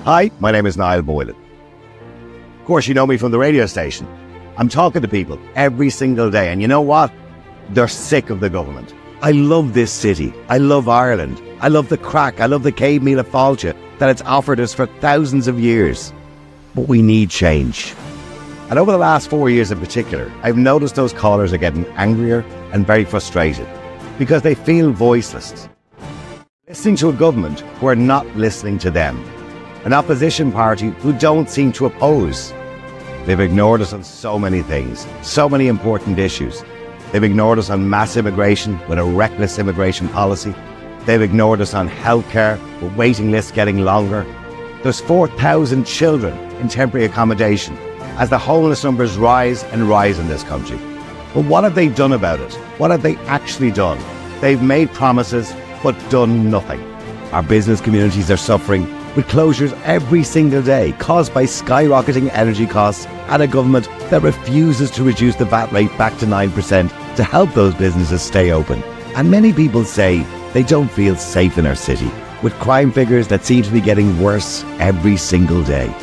Hi, my name is Niall Boylan. Of course, you know me from the radio station. I'm talking to people every single day, and you know what? They're sick of the government. I love this city. I love Ireland. I love the crack. I love the cave meal of fáilte that it's offered us for thousands of years. But we need change. And over the last 4 years in particular, I've noticed those callers are getting angrier and very frustrated because they feel voiceless. Listening to a government who are not listening to them. An opposition party who don't seem to oppose. They've ignored us on so many things, so many important issues. They've ignored us on mass immigration with a reckless immigration policy. They've ignored us on healthcare with waiting lists getting longer. There's 4,000 children in temporary accommodation as the homeless numbers rise and rise in this country. But what have they done about it? What have they actually done? They've made promises but done nothing. Our business communities are suffering with closures every single day caused by skyrocketing energy costs and a government that refuses to reduce the VAT rate back to 9% to help those businesses stay open. And many people say they don't feel safe in our city, with crime figures that seem to be getting worse every single day.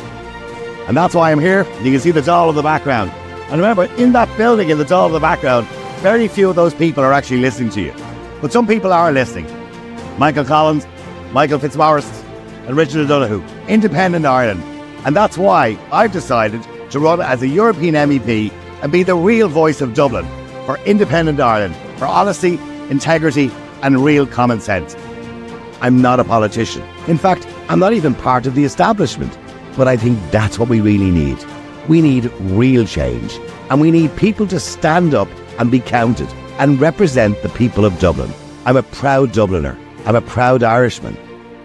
And that's why I'm here. You can see the doll in the background. And remember, in that building in the doll in the background, very few of those people are actually listening to you. But some people are listening. Michael Collins, Michael Fitzmaurice, and Richard O'Donoghue, Independent Ireland. And that's why I've decided to run as a European MEP and be the real voice of Dublin for Independent Ireland, for honesty, integrity and real common sense. I'm not a politician. In fact, I'm not even part of the establishment. But I think that's what we really need. We need real change. And we need people to stand up and be counted and represent the people of Dublin. I'm a proud Dubliner. I'm a proud Irishman.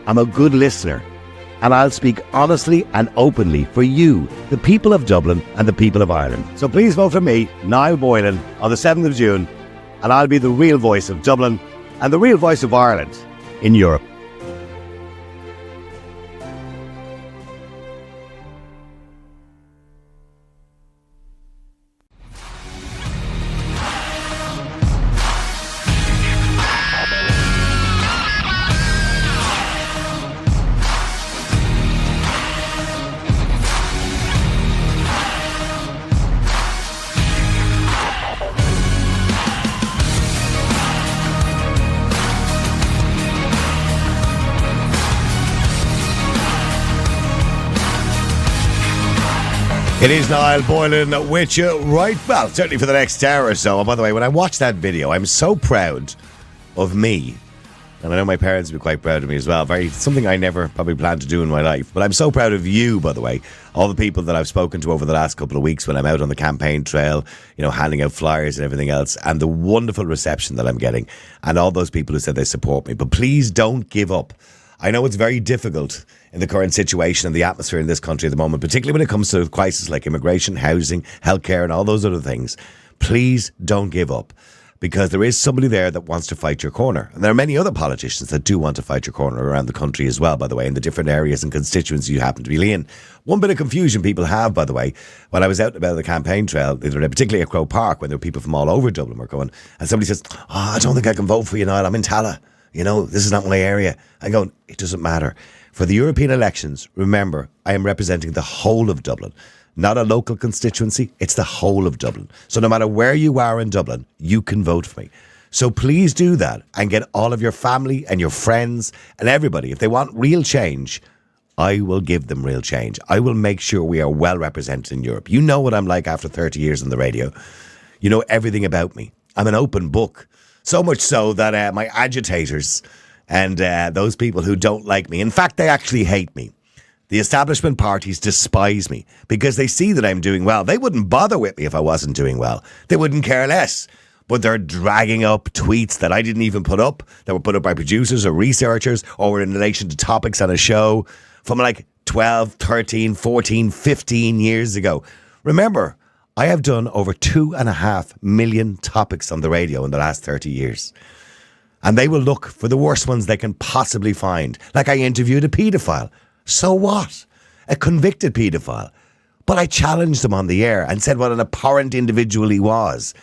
I'm a good listener, and I'll speak honestly and openly for you, the people of Dublin and the people of Ireland. So please vote for me, Niall Boylan, on the 7th of June, and I'll be the real voice of Dublin and the real voice of Ireland in Europe. It is Niall Boylan with you right, well, certainly for the next hour or so. And by the way, when I watched that video, I'm so proud of me. And I know my parents will be quite proud of me as well. Something I never probably planned to do in my life. But I'm so proud of you, by the way. All the people that I've spoken to over the last couple of weeks when I'm out on the campaign trail, handing out flyers and everything else. And the wonderful reception that I'm getting. And all those people who said they support me. But please don't give up. I know it's very difficult in the current situation and the atmosphere in this country at the moment, particularly when it comes to crises like immigration, housing, healthcare and all those other things. Please don't give up, because there is somebody there that wants to fight your corner. And there are many other politicians that do want to fight your corner around the country as well, by the way, in the different areas and constituencies you happen to be in. One bit of confusion people have, by the way, when I was out about the campaign trail, particularly at Croke Park, when there were people from all over Dublin were going, and somebody says, I don't think I can vote for you, Niall, I'm in Tala. This is not my area. I'm going, it doesn't matter. For the European elections, remember, I am representing the whole of Dublin, not a local constituency. It's the whole of Dublin. So no matter where you are in Dublin, you can vote for me. So please do that and get all of your family and your friends and everybody. If they want real change, I will give them real change. I will make sure we are well represented in Europe. You know what I'm like after 30 years on the radio. You know everything about me. I'm an open book. So much so that my agitators and those people who don't like me, in fact, they actually hate me. The establishment parties despise me because they see that I'm doing well. They wouldn't bother with me if I wasn't doing well. They wouldn't care less. But they're dragging up tweets that I didn't even put up, that were put up by producers or researchers or were in relation to topics on a show from like 12, 13, 14, 15 years ago. Remember, I have done over 2.5 million topics on the radio in the last 30 years. And they will look for the worst ones they can possibly find. Like I interviewed a paedophile. So what? A convicted paedophile. But I challenged him on the air and said what an abhorrent individual he was.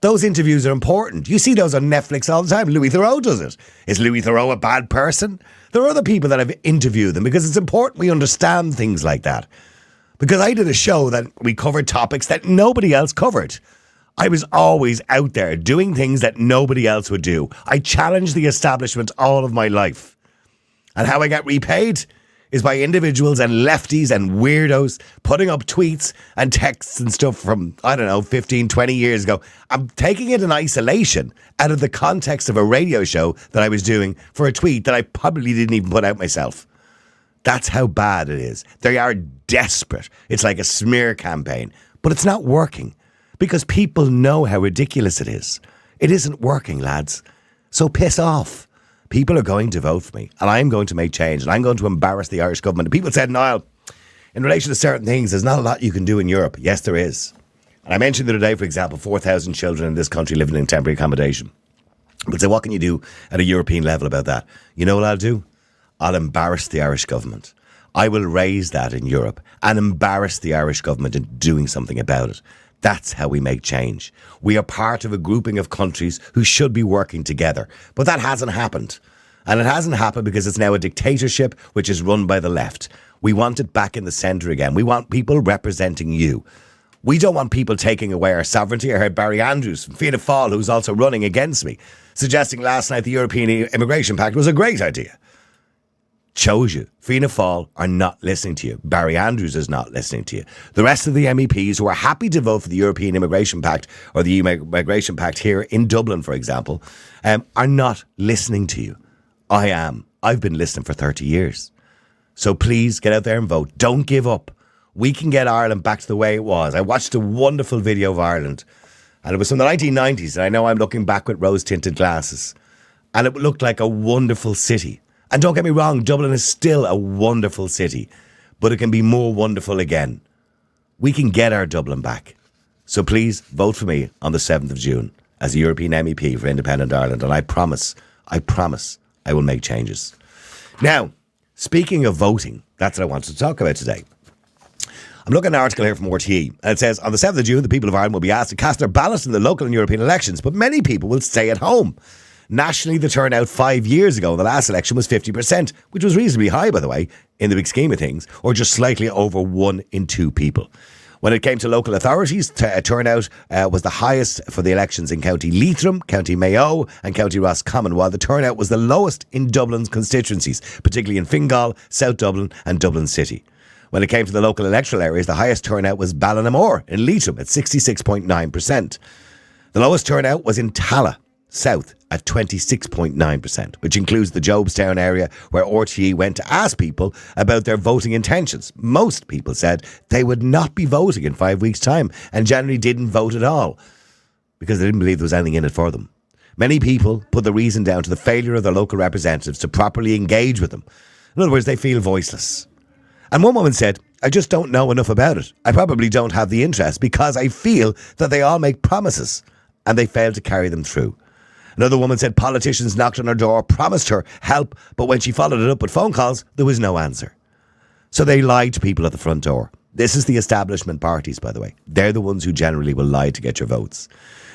Those interviews are important. You see those on Netflix all the time. Louis Theroux does it. Is Louis Theroux a bad person? There are other people that have interviewed them because it's important we understand things like that. Because I did a show that we covered topics that nobody else covered. I was always out there doing things that nobody else would do. I challenged the establishment all of my life. And how I get repaid is by individuals and lefties and weirdos putting up tweets and texts and stuff from, 15, 20 years ago. I'm taking it in isolation out of the context of a radio show that I was doing for a tweet that I probably didn't even put out myself. That's how bad it is. They are desperate. It's like a smear campaign, but it's not working because people know how ridiculous it is. It isn't working, lads. So piss off. People are going to vote for me and I'm going to make change and I'm going to embarrass the Irish government. And people said, Niall, in relation to certain things, there's not a lot you can do in Europe. Yes, there is. And I mentioned the other day, for example, 4,000 children in this country living in temporary accommodation. But say, what can you do at a European level about that? You know what I'll do? I'll embarrass the Irish government. I will raise that in Europe and embarrass the Irish government in doing something about it. That's how we make change. We are part of a grouping of countries who should be working together. But that hasn't happened. And it hasn't happened because it's now a dictatorship which is run by the left. We want it back in the centre again. We want people representing you. We don't want people taking away our sovereignty. I heard Barry Andrews from Fianna Fáil, who's also running against me, suggesting last night the European Immigration Pact was a great idea. Shows you Fianna Fáil are not listening to you. Barry Andrews is not listening to you. The rest of the MEPs who are happy to vote for the European Immigration Pact or the Immigration Pact here in Dublin, for example, are not listening to you. I am. I've been listening for 30 years. So please get out there and vote. Don't give up. We can get Ireland back to the way it was. I watched a wonderful video of Ireland and it was from the 1990s. And I know I'm looking back with rose-tinted glasses and it looked like a wonderful city. And don't get me wrong, Dublin is still a wonderful city, but it can be more wonderful again. We can get our Dublin back. So please vote for me on the 7th of June as a European MEP for Independent Ireland. And I promise I will make changes. Now, speaking of voting, that's what I wanted to talk about today. I'm looking at an article here from RTE, and it says, on the 7th of June, the people of Ireland will be asked to cast their ballots in the local and European elections, but many people will stay at home. Nationally, the turnout 5 years ago in the last election was 50%, which was reasonably high, by the way, in the big scheme of things, or just slightly over 1 in 2 people. When it came to local authorities, turnout was the highest for the elections in County Leitrim, County Mayo and County Roscommon, while the turnout was the lowest in Dublin's constituencies, particularly in Fingal, South Dublin and Dublin City. When it came to the local electoral areas, the highest turnout was Ballinamore in Leitrim at 66.9%. The lowest turnout was in Tala, South, at 26.9%, which includes the Jobstown area where RTE went to ask people about their voting intentions. Most people said they would not be voting in 5 weeks' time and generally didn't vote at all because they didn't believe there was anything in it for them. Many people put the reason down to the failure of their local representatives to properly engage with them. In other words, they feel voiceless. And one woman said, I just don't know enough about it. I probably don't have the interest because I feel that they all make promises and they fail to carry them through. Another woman said politicians knocked on her door, promised her help, but when she followed it up with phone calls, there was no answer. So they lied to people at the front door. This is the establishment parties, by the way. They're the ones who generally will lie to get your votes.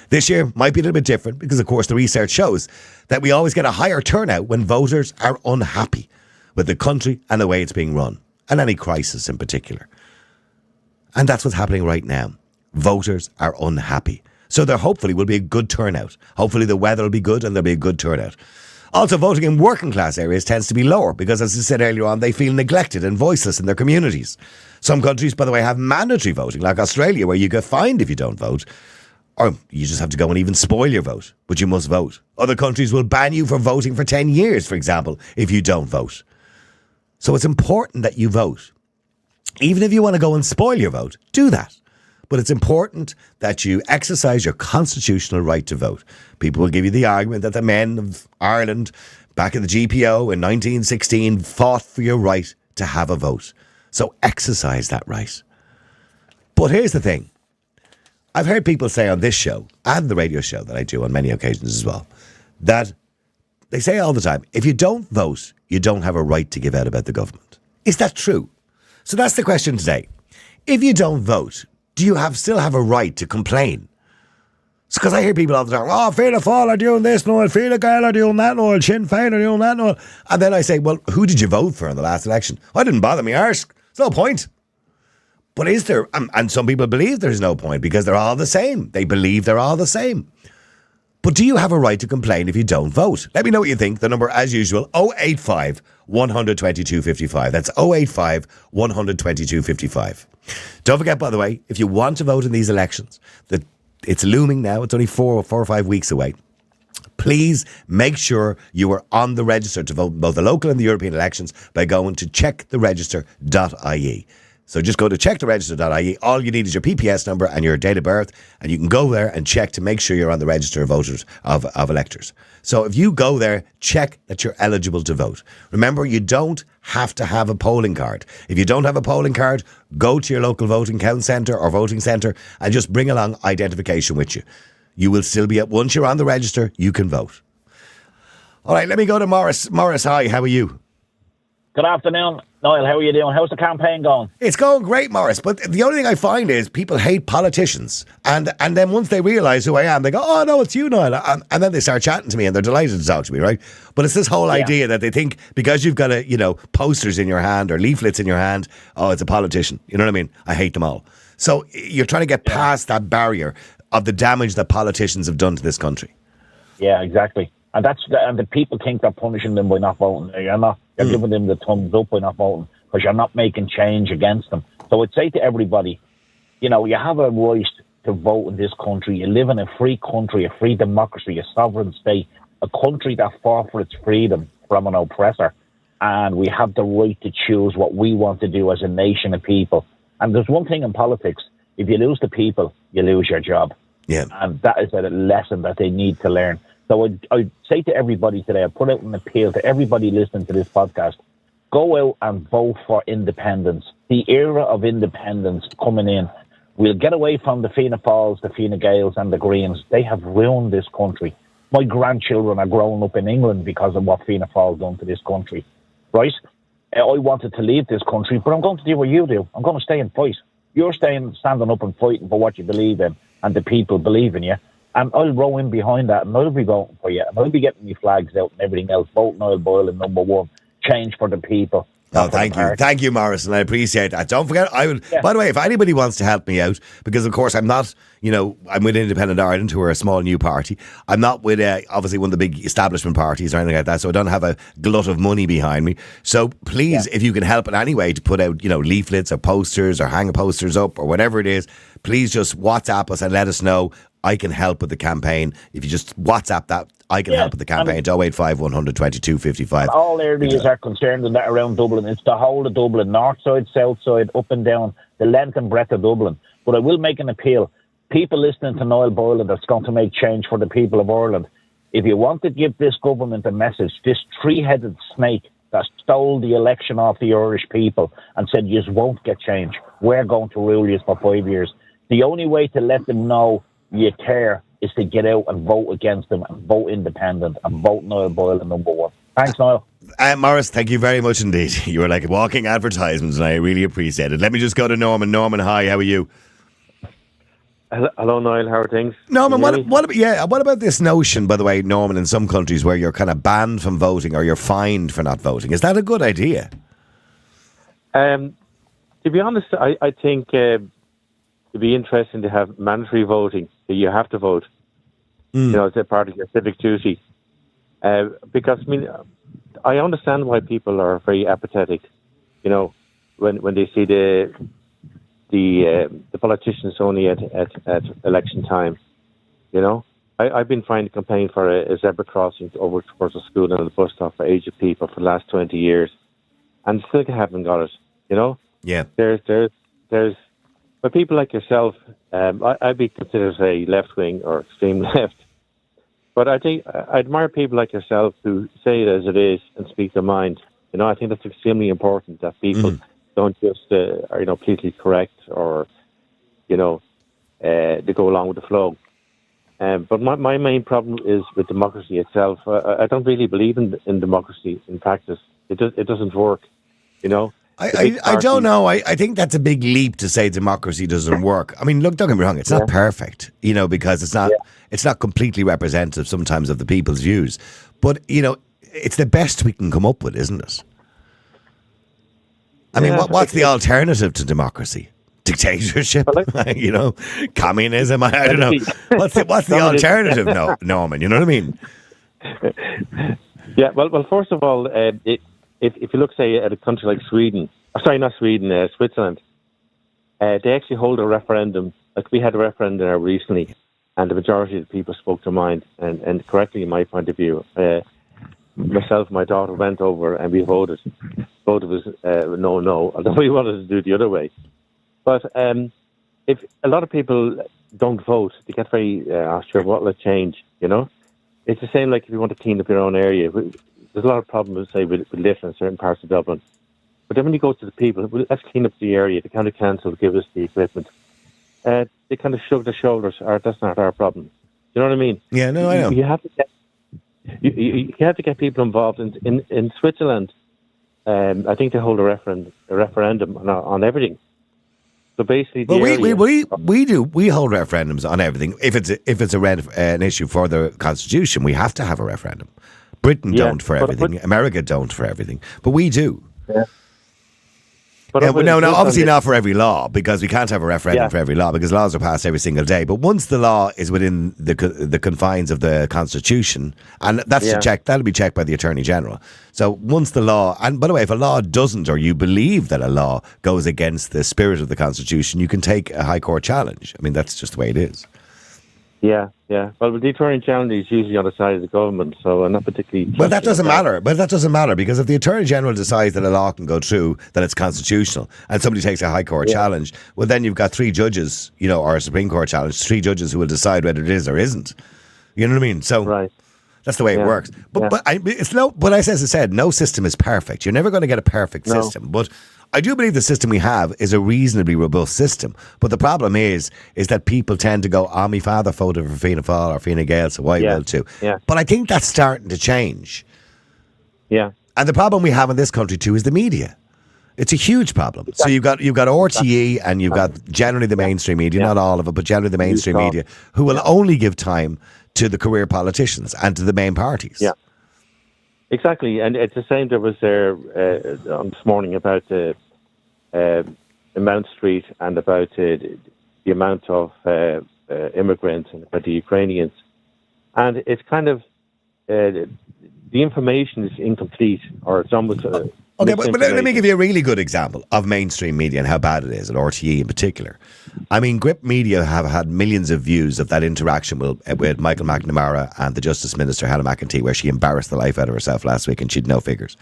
This year might be a little bit different because, of course, the research shows that we always get a higher turnout when voters are unhappy with the country and the way it's being run, and any crisis in particular. And that's what's happening right now. Voters are unhappy. So there hopefully will be a good turnout. Hopefully the weather will be good and there'll be a good turnout. Also, voting in working class areas tends to be lower because, as I said earlier on, they feel neglected and voiceless in their communities. Some countries, by the way, have mandatory voting, like Australia, where you get fined if you don't vote. Or you just have to go and even spoil your vote, but you must vote. Other countries will ban you from voting for 10 years, for example, if you don't vote. So it's important that you vote. Even if you want to go and spoil your vote, do that. But it's important that you exercise your constitutional right to vote. People will give you the argument that the men of Ireland back in the GPO in 1916 fought for your right to have a vote. So exercise that right. But here's the thing. I've heard people say on this show and the radio show that I do on many occasions as well, that they say all the time, if you don't vote, you don't have a right to give out about the government. Is that true? So that's the question today. If you don't vote, do you still have a right to complain? because I hear people all the time, oh, Fianna Fáil are doing this, Niall, Fine Gael are doing that, Niall, Sinn Féin are doing that, Niall. And then I say, well, who did you vote for in the last election? I didn't bother me arse. There's no point. But is there, and some people believe there's no point because they're all the same. They believe they're all the same. But do you have a right to complain if you don't vote? Let me know what you think. The number, as usual, 085 122 55. That's 085 122 55. Don't forget, by the way, if you want to vote in these elections, that it's looming now. It's only 4 or 5 weeks away. Please make sure you are on the register to vote in both the local and the European elections by going to checktheregister.ie. So just go to checktheregister.ie. All you need is your PPS number and your date of birth, and you can go there and check to make sure you're on the register of voters of electors. So if you go there, check that you're eligible to vote. Remember, you don't have to have a polling card. If you don't have a polling card, go to your local voting count centre or voting centre and just bring along identification with you. You will still be once you're on the register, you can vote. All right, let me go to Morris. Morris, hi, how are you? Good afternoon, Niall. How are you doing? How's the campaign going? It's going great, Morris. But the only thing I find is people hate politicians. And then once they realise who I am, they go, oh, no, it's you, Niall. And then they start chatting to me and they're delighted to talk to me, right? But it's this whole idea that they think because you've got posters in your hand or leaflets in your hand, oh, it's a politician. You know what I mean? I hate them all. So you're trying to get past that barrier of the damage that politicians have done to this country. Yeah, exactly. And the people think they're punishing them by not voting. You're not. You're giving them the thumbs up by not voting because you're not making change against them. So I'd say to everybody, you have a right to vote in this country. You live in a free country, a free democracy, a sovereign state, a country that fought for its freedom from an oppressor. And we have the right to choose what we want to do as a nation of people. And there's one thing in politics: if you lose the people, you lose your job. Yeah. And that is a lesson that they need to learn. So I'd say to everybody today, I put out an appeal to everybody listening to this podcast, go out and vote for independence. The era of independence coming in. We'll get away from the Fianna Fáils, the Fine Gaels and the Greens. They have ruined this country. My grandchildren are growing up in England because of what Fianna Fáil done to this country, right? I wanted to leave this country, but I'm going to do what you do. I'm going to stay and fight. You're standing up and fighting for what you believe in, and the people believe in you. And I'll row in behind that, and I'll be voting for you. And I'll be getting your flags out and everything else. Vote Niall Boylan, number one. Change for the people. Oh, thank you. Thank you, Morris, and I appreciate that. Don't forget, by the way, if anybody wants to help me out, because of course I'm not, I'm with Independent Ireland, who are a small new party. I'm not with, obviously, one of the big establishment parties or anything like that, so I don't have a glut of money behind me. So please, if you can help in any way to put out, leaflets or posters or hang posters up or whatever it is, please just WhatsApp us and let us know. I can help with the campaign. If you just WhatsApp that, I can help with the campaign. 085 122 55. All areas are concerned in that around Dublin. It's the whole of Dublin, north side, south side, up and down, the length and breadth of Dublin. But I will make an appeal. People listening to Niall Boylan that's going to make change for the people of Ireland. If you want to give this government a message, this three-headed snake that stole the election off the Irish people and said you won't get change, we're going to rule you for 5 years. The only way to let them know you care is to get out and vote against them and vote independent and vote Niall Boylan number one. Thanks, Niall. Morris, thank you very much indeed. You were like a walking advertisement and I really appreciate it. Let me just go to Norman. Norman, hi, how are you? Hello, Niall, how are things? Norman, what about this notion, by the way, Norman, in some countries where you're kind of banned from voting or you're fined for not voting? Is that a good idea? To be honest, I think it'd be interesting to have mandatory voting. You have to vote. It's a part of your civic duty. Because I understand why people are very apathetic. When they see the politicians only at election time. I've been trying to campaign for a zebra crossing over towards the school and the bus stop for aged people for the last 20 years, and still haven't got it. Yeah. There's. But people like yourself, I'd be considered a left wing or extreme left. But I think I admire people like yourself who say it as it is and speak their mind. I think that's extremely important that people don't just are politically correct or they go along with the flow. But my main problem is with democracy itself. I don't really believe in democracy in practice. It doesn't work. I don't know. I think that's a big leap to say democracy doesn't work. I mean, look, don't get me wrong. It's not perfect, because it's not completely representative sometimes of the people's views. But, it's the best we can come up with, isn't it? I mean, what's the alternative to democracy? Dictatorship, communism. I don't know. What's the alternative? No, Norman. You know what I mean? Yeah. Well. First of all, if you look, say, at a country like Sweden, not Sweden, Switzerland, they actually hold a referendum. Like we had a referendum there recently, and the majority of the people spoke their mind, and correctly, in my point of view. Myself and my daughter went over and we voted. Voted was no, although we wanted to do it the other way. But if a lot of people don't vote, they get very sure what will it change, It's the same like if you want to clean up your own area. There's a lot of problems, say, with lift in certain parts of Dublin. But then when you go to the people, let's clean up the area, the county council will give us the equipment. They kind of shrug their shoulders, that's not our problem. You know what I mean? Yeah, no, I know. You have to get... You have to get people involved in Switzerland. I think they hold a referendum on everything. So basically, we hold referendums on everything. If it's an issue for the Constitution, we have to have a referendum. Britain don't for everything. America don't for everything, but we do. Yeah. No, obviously not for every law, because we can't have a referendum for every law, because laws are passed every single day. But once the law is within the confines of the Constitution, and that'll be checked by the Attorney General. So once the law, and by the way, if a law doesn't, or you believe that a law goes against the spirit of the Constitution, you can take a High Court challenge. I mean, that's just the way it is. Yeah. Well, the Attorney General is usually on the side of the government, so I'm not particularly... Well, that doesn't matter. But that doesn't matter, because if the Attorney General decides that a law can go through, that it's constitutional, and somebody takes a High Court challenge, well, then you've got three judges, or a Supreme Court challenge, three judges who will decide whether it is or isn't. You know what I mean? So that's the way it works. But as I said, no system is perfect. You're never going to get a perfect system. But I do believe the system we have is a reasonably robust system. But the problem is that people tend to go, my father voted for Fianna Fáil or Fine Gael, so I will too. Yeah. But I think that's starting to change. Yeah. And the problem we have in this country too is the media. It's a huge problem. So you've got RTE and you've got generally the mainstream media, not all of it, but generally the mainstream media, who will only give time to the career politicians and to the main parties. Yeah. Exactly, and it's the same that was there on this morning about Mount Street and about the amount of immigrants and about the Ukrainians. And it's kind of, the information is incomplete, or it's almost... Okay, but let me give you a really good example of mainstream media and how bad it is, and RTE in particular. I mean, Grip Media have had millions of views of that interaction with Michael McNamara and the Justice Minister, Hannah McEntee, where she embarrassed the life out of herself last week and she'd no figures.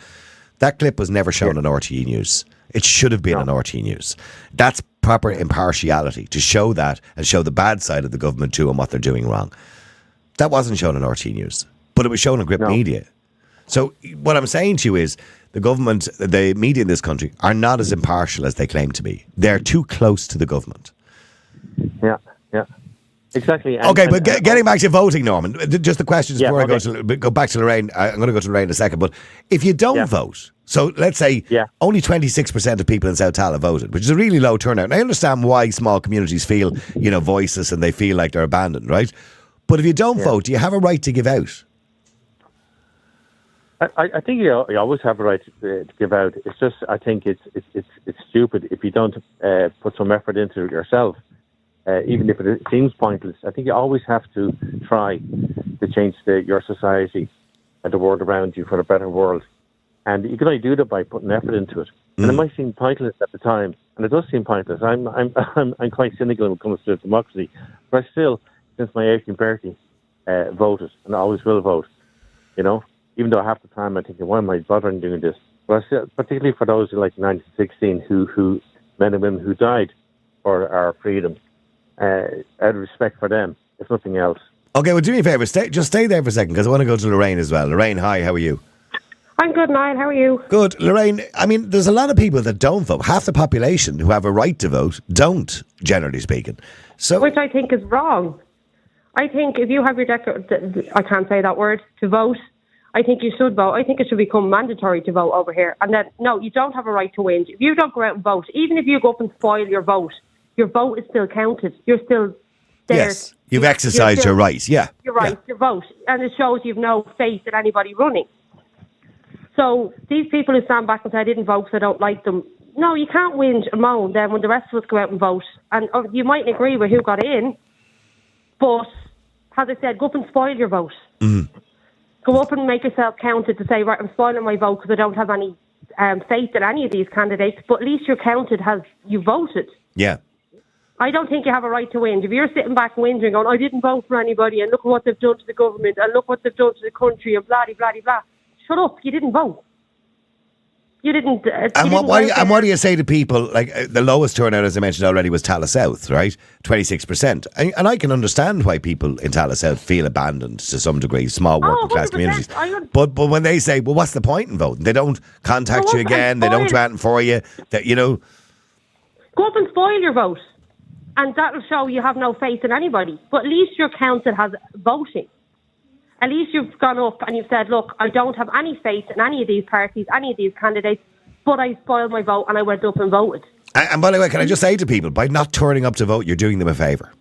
That clip was never shown on RTE News. It should have been on RTE News. That's proper impartiality, to show that and show the bad side of the government too and what they're doing wrong. That wasn't shown on RTE News, but it was shown on Grip Media. So what I'm saying to you is the government, the media in this country are not as impartial as they claim to be. They're too close to the government. Yeah. Exactly. Getting back to voting, Norman, just the questions before I go back to Lorraine. I'm going to go to Lorraine in a second. But if you don't vote, so let's say only 26% of people in South Tala voted, which is a really low turnout. And I understand why small communities feel, voiceless and they feel like they're abandoned, right? But if you don't vote, do you have a right to give out? I think you always have a right to give out. It's just, I think it's stupid if you don't put some effort into it yourself, even if it seems pointless. I think you always have to try to change your society and the world around you for a better world. And you can only do that by putting effort into it. And it might seem pointless at the time, and it does seem pointless. I'm quite cynical when it comes to democracy, but I still, since my 18th birthday, voted, and I always will vote. Even though half the time I think, why am I bothering doing this? But I still, particularly for those who like 1916, who men and women who died for our freedom, out of respect for them, if nothing else. Okay, well, do me a favour, stay there for a second, because I want to go to Lorraine as well. Lorraine, hi, how are you? I'm good, Niall. How are you? Good. Lorraine, I mean, there's a lot of people that don't vote. Half the population who have a right to vote don't, generally speaking. So, which I think is wrong. I think if you have your I can't say that word, to vote, I think you should vote. I think it should become mandatory to vote over here. And then, no, you don't have a right to whinge. If you don't go out and vote, even if you go up and spoil your vote is still counted. You're still there. Yes, you've exercised your right. Yeah, you're right. Your vote, and it shows you've no faith in anybody running. So these people who stand back and say I didn't vote because I don't like them. No, you can't whinge and moan then when the rest of us go out and vote. And you mightn't agree with who got in, but as I said, go up and spoil your vote. Mm-hmm. Go up and make yourself counted to say, right, I'm spoiling my vote because I don't have any faith in any of these candidates. But at least you're counted as you voted. Yeah. I don't think you have a right to whinge. If you're sitting back whinging, going, I didn't vote for anybody, and look at what they've done to the government, and look what they've done to the country, and blah, blah, blah, blah. Shut up. You didn't vote. You didn't. What do you say to people? Like the lowest turnout, as I mentioned already, was Tallaght South, right? 26%. And I can understand why people in Tallaght South feel abandoned to some degree, small working class communities. But when they say, well, what's the point in voting? They don't contact you again. They don't do anything for you. That go up and spoil your vote, and that'll show you have no faith in anybody. But at least you're counted as voting. At least you've gone up and you've said, look, I don't have any faith in any of these parties, any of these candidates, but I spoiled my vote and I went up and voted. And by the way, can I just say to people, by not turning up to vote, you're doing them a favour.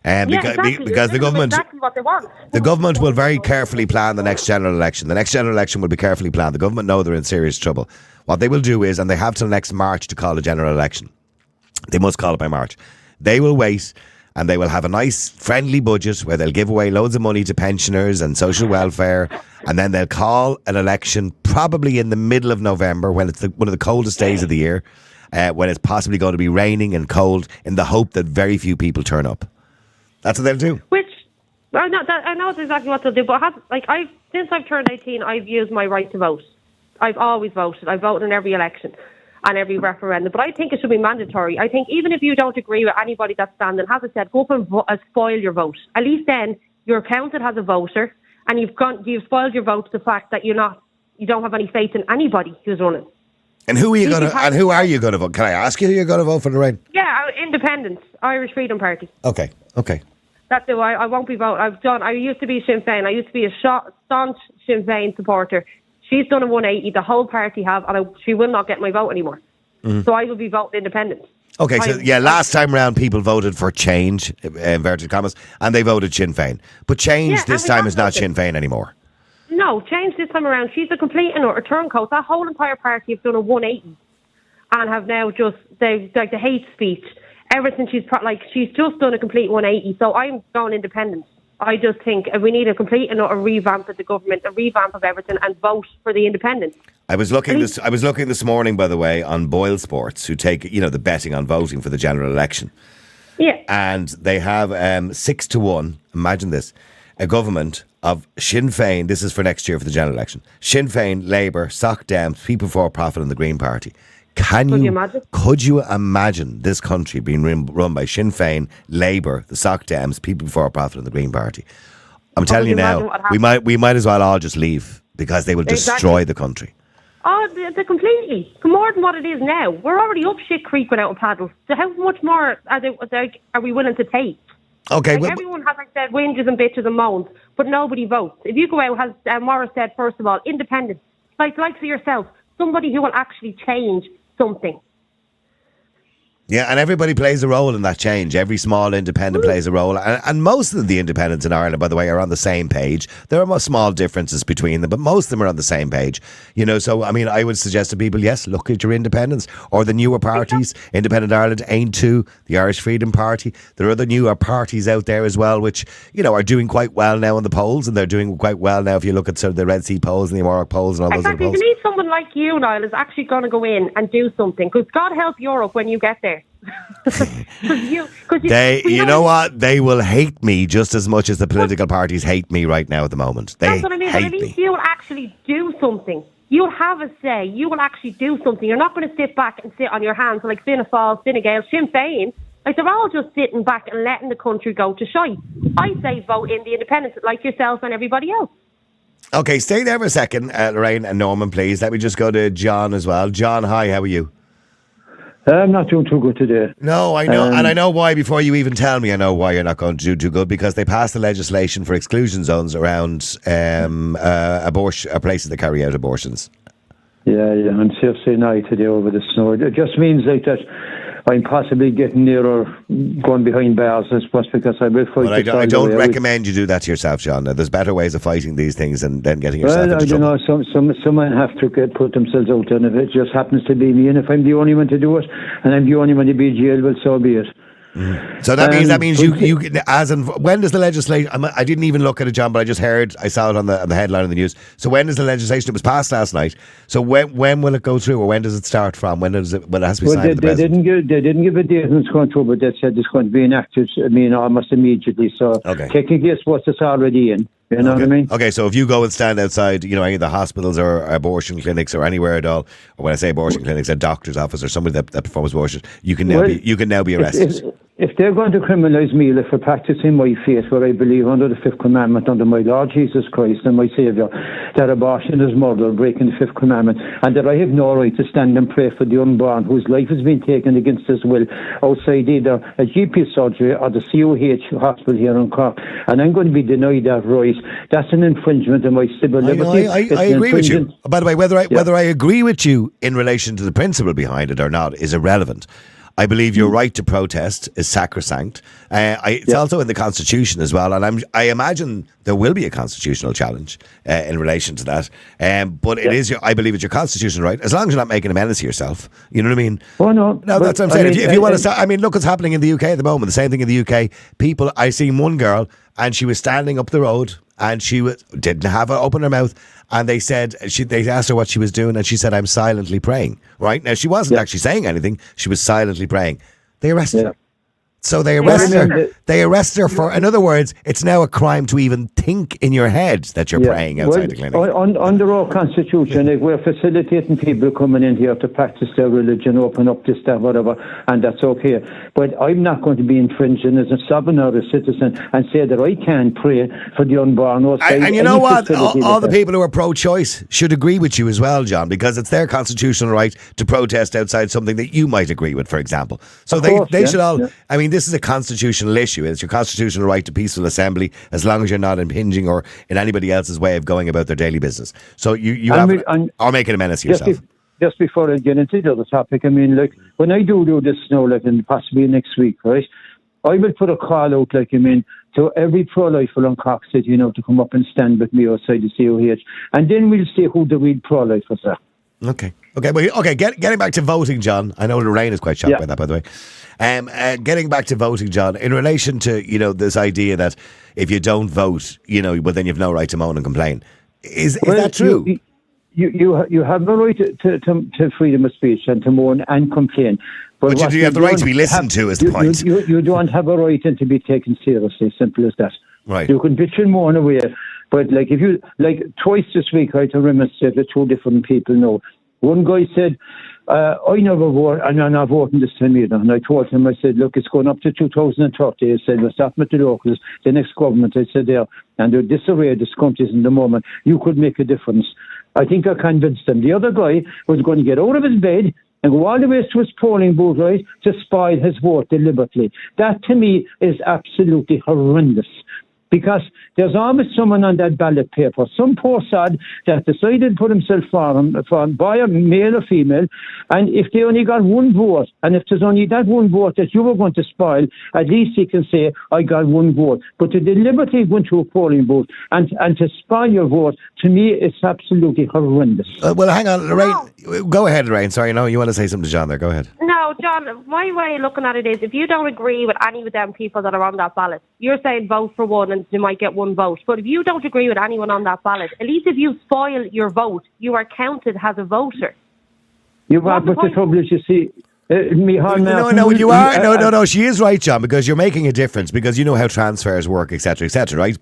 Because the government, exactly what they want. The government will very carefully plan the next general election. The next general election will be carefully planned. The government know they're in serious trouble. What they will do is, and they have till next March to call a general election. They must call it by March. They will wait. And they will have a nice, friendly budget where they'll give away loads of money to pensioners and social welfare. And then they'll call an election probably in the middle of November when it's one of the coldest days of the year, when it's possibly going to be raining and cold, in the hope that very few people turn up. That's what they'll do. Which, I know it's exactly what they'll do, but since I've turned 18, I've used my right to vote. I've always voted. I voted in every election and every referendum, but I think it should be mandatory. I think even if you don't agree with anybody that's standing, as I said, go up and spoil your vote. At least then you're counted as a voter, and you've spoiled your vote to the fact that you don't have any faith in anybody who's running. And who are you going to vote? Can I ask you who you're going to vote for, Lorraine? Yeah, Independence, Irish Freedom Party. Okay. That's who I won't be voting. I used to be Sinn Féin. I used to be a staunch Sinn Féin supporter. She's done a 180, the whole party have, and she will not get my vote anymore. Mm-hmm. So I will be voting independent. Okay, last time round people voted for change, inverted commas, and they voted Sinn Féin. But change this time is not Sinn Féin anymore. No, change this time around. She's a complete and utter turncoat. That whole entire party have done a 180 and have now just, the hate speech, everything she's just done a complete 180. So I'm going independent. I just think we need a complete and utter revamp of the government, a revamp of everything, and vote for the independents. I was looking this morning, by the way, on Boyle Sports, who take the betting on voting for the general election. Yeah, and they have 6-1. Imagine this: a government of Sinn Féin. This is for next year for the general election. Sinn Féin, Labour, Soc Dems, People Before Profit, and the Green Party. Could you imagine this country being run by Sinn Féin, Labour, the Soc Dems, People Before Profit and the Green Party? I'm telling you now, we might as well all just leave, because they will destroy the country. Oh, they're completely. More than what it is now. We're already up shit creek without a paddle. So how much more are we willing to take? Okay. Everyone has, said, whinges and bitches and moans, but nobody votes. If you go out, as Morris said, first of all, independent, like for yourself, somebody who will actually change something. Yeah, and everybody plays a role in that change. Every small independent plays a role. And most of the independents in Ireland, by the way, are on the same page. There are small differences between them, but most of them are on the same page. So, I mean, I would suggest to people, yes, look at your independents or the newer parties. Independent Ireland ain't too, the Irish Freedom Party. There are other newer parties out there as well, which, are doing quite well now in the polls. And they're doing quite well now if you look at sort of the Red Sea polls and the Amárach polls and all those other polls. You need someone like you, Niall, is actually going to go in and do something. Because God help Europe when you get there. You know what? They will hate me just as much as the political parties hate me right now at the moment. That's what I mean. But at least you will actually do something. You'll have a say. You will actually do something. You're not going to sit back and sit on your hands like Fianna Fáil, Fine Gael, Sinn Féin. They're all just sitting back and letting the country go to shite. I say vote in the independents like yourself and everybody else. Okay, stay there for a second, Lorraine and Norman, please. Let me just go to John as well. John, hi, how are you? I'm not doing too good today. No, I know, and I know why. Before you even tell me, I know why you're not going to do too good, because they passed the legislation for exclusion zones around abortion, places that carry out abortions. Yeah, I'm seriously annoyed today over the snow. It just means like that I'm possibly getting nearer going behind bars, I suppose, because I will fight. Well, I don't recommend you do that to yourself, John. There's better ways of fighting these things than getting yourself into trouble. Well, I don't know. Someone have to put themselves out there, and if it just happens to be me, and if I'm the only one to do it, and I'm the only one to be jailed, well, so be it. So that means you as in, when does the legislation? I didn't even look at it, John, but I saw it on the headline of the news. So when does the legislation? It was passed last night. So when will it go through, or when does it start from? When it has to be signed? They didn't give a date when it's going through, but they said it's going to be enacted. Almost immediately. So technically, I suppose it's already in. You know what I mean? Okay, so if you go and stand outside, any of the hospitals or abortion clinics or anywhere at all, or when I say abortion clinics, a doctor's office or somebody that performs abortion, you can now be arrested. If they're going to criminalise me for practising my faith, where I believe under the fifth commandment, under my Lord Jesus Christ and my Saviour, that abortion is murder, breaking the fifth commandment, and that I have no right to stand and pray for the unborn whose life has been taken against his will outside either a GP surgery or the COH hospital here in Cork, and I'm going to be denied that right, that's an infringement of my civil liberty. I agree with you. By the way, whether I agree with you in relation to the principle behind it or not is irrelevant. I believe your right to protest is sacrosanct. It's also in the Constitution as well, and I imagine there will be a constitutional challenge in relation to that. But I believe it's your constitutional right, as long as you're not making a menace of yourself. You know what I mean? Oh no, that's what I'm saying. If you want to start, look what's happening in the UK at the moment. The same thing in the UK. People, I seen one girl, and she was standing up the road, and she didn't have her open her mouth. And they said, they asked her what she was doing, and she said, "I'm silently praying." Right? Now, she wasn't actually saying anything. She was silently praying. They arrested her. So they arrest her. They arrest her for, in other words, it's now a crime to even think in your head that you're praying outside the clinic. Under our constitution, we're facilitating people coming in here to practice their religion, open up this, that, whatever, and that's okay. But I'm not going to be infringing as a sovereign or a citizen and say that I can't pray for the unborn. And you know what? All the people who are pro-choice should agree with you as well, John, because it's their constitutional right to protest outside something that you might agree with, for example. So they should all... Yeah. This is a constitutional issue. It's your constitutional right to peaceful assembly, as long as you're not impinging or in anybody else's way of going about their daily business. So are making a menace of yourself. Just before I get into the other topic, when I do this now, and possibly next week, right, I will put a call out, to every pro-lifer on Cork City, to come up and stand with me outside the COH, and then we'll see who the real pro-lifers are. Okay. Getting back to voting, John. I know Lorraine is quite shocked by that, by the way. Getting back to voting, John, in relation to this idea that if you don't vote, well, then you've no right to moan and complain. Is that true? You have no right to freedom of speech and to moan and complain. But you have the right to be listened to, is the point. You don't have a right to be taken seriously. Simple as that. Right. You can bitch and moan away, but if you twice this week, I remonstrated with two different people. No, one guy said, I never vote, and I'm not voting this time either. And I told him, I said, look, it's going up to 2030. I said, we're starting with the locals, the next government. I said, there, and the disarray, this country is in the moment, you could make a difference. I think I convinced him. The other guy was going to get out of his bed and go all the way to his polling booth, right, to spoil his vote deliberately. That, to me, is absolutely horrendous. Because there's always someone on that ballot paper, some poor sod that decided to put himself forward by a male or female, and if they only got one vote, and if there's only that one vote that you were going to spoil, at least he can say, I got one vote. But to deliberately go into a polling booth and to spoil your vote, to me, it's absolutely horrendous. Well, hang on, Lorraine. Go ahead, Lorraine. Sorry, no, you want to say something to John there. Go ahead. No, John, my way of looking at it is, if you don't agree with any of them people that are on that ballot, you're saying vote for one and you might get one vote. But if you don't agree with anyone on that ballot, at least if you spoil your vote, you are counted as a voter. You are, but the trouble is, you see... No, she is right, John, because you're making a difference, because you know how transfers work, etc., right?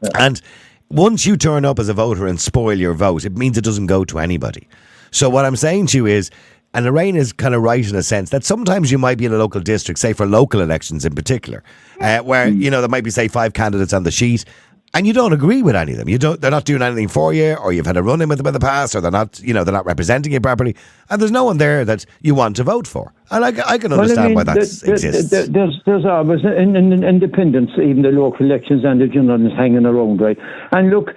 Yeah. And once you turn up as a voter and spoil your vote, it means it doesn't go to anybody. So what I'm saying to you is, and Lorraine is kind of right in a sense, that sometimes you might be in a local district, say for local elections in particular, where, there might be, say, 5 candidates on the sheet, and you don't agree with any of them. They're not doing anything for you, or you've had a run in with them in the past, or they're not representing you properly, and there's no one there that you want to vote for. And I can understand why that exists. There's always in independence, even the local elections and the general hanging around, right? And look,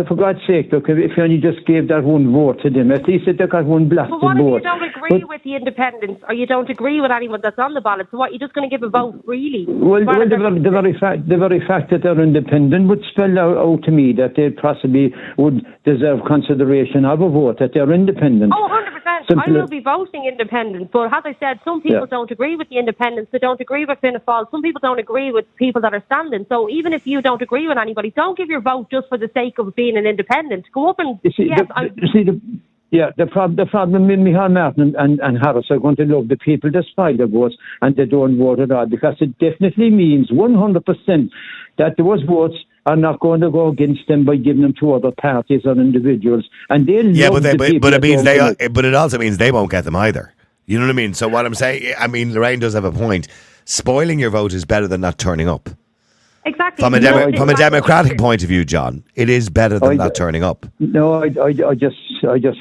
for God's sake, look, if you only just gave that one vote to them, at least they got one blasted vote. But what if you don't agree with the independents, or you don't agree with anyone that's on the ballot? So what, you're just going to give a vote, really? Well, the very fact that they're independent would spell out to me that they possibly would deserve consideration of a vote, that they're independent. Oh, 100%. I will be voting independent, but as I said, some people don't agree with the independents. They don't agree with Fianna Fáil. Some people don't agree with people that are standing. So even if you don't agree with anybody, don't give your vote just for the sake of being an independent. Go up and... The problem with Micheál Martin and Harris are going to love the people that spoil their votes and they don't vote at all, because it definitely means 100% that those votes are not going to go against them by giving them to other parties or individuals. And they but it also means they won't get them either. You know what I mean? So what I'm saying, I mean, Lorraine does have a point. Spoiling your vote is better than not turning up. Exactly. From a democratic point of view, John, it is better than not turning up. No, I just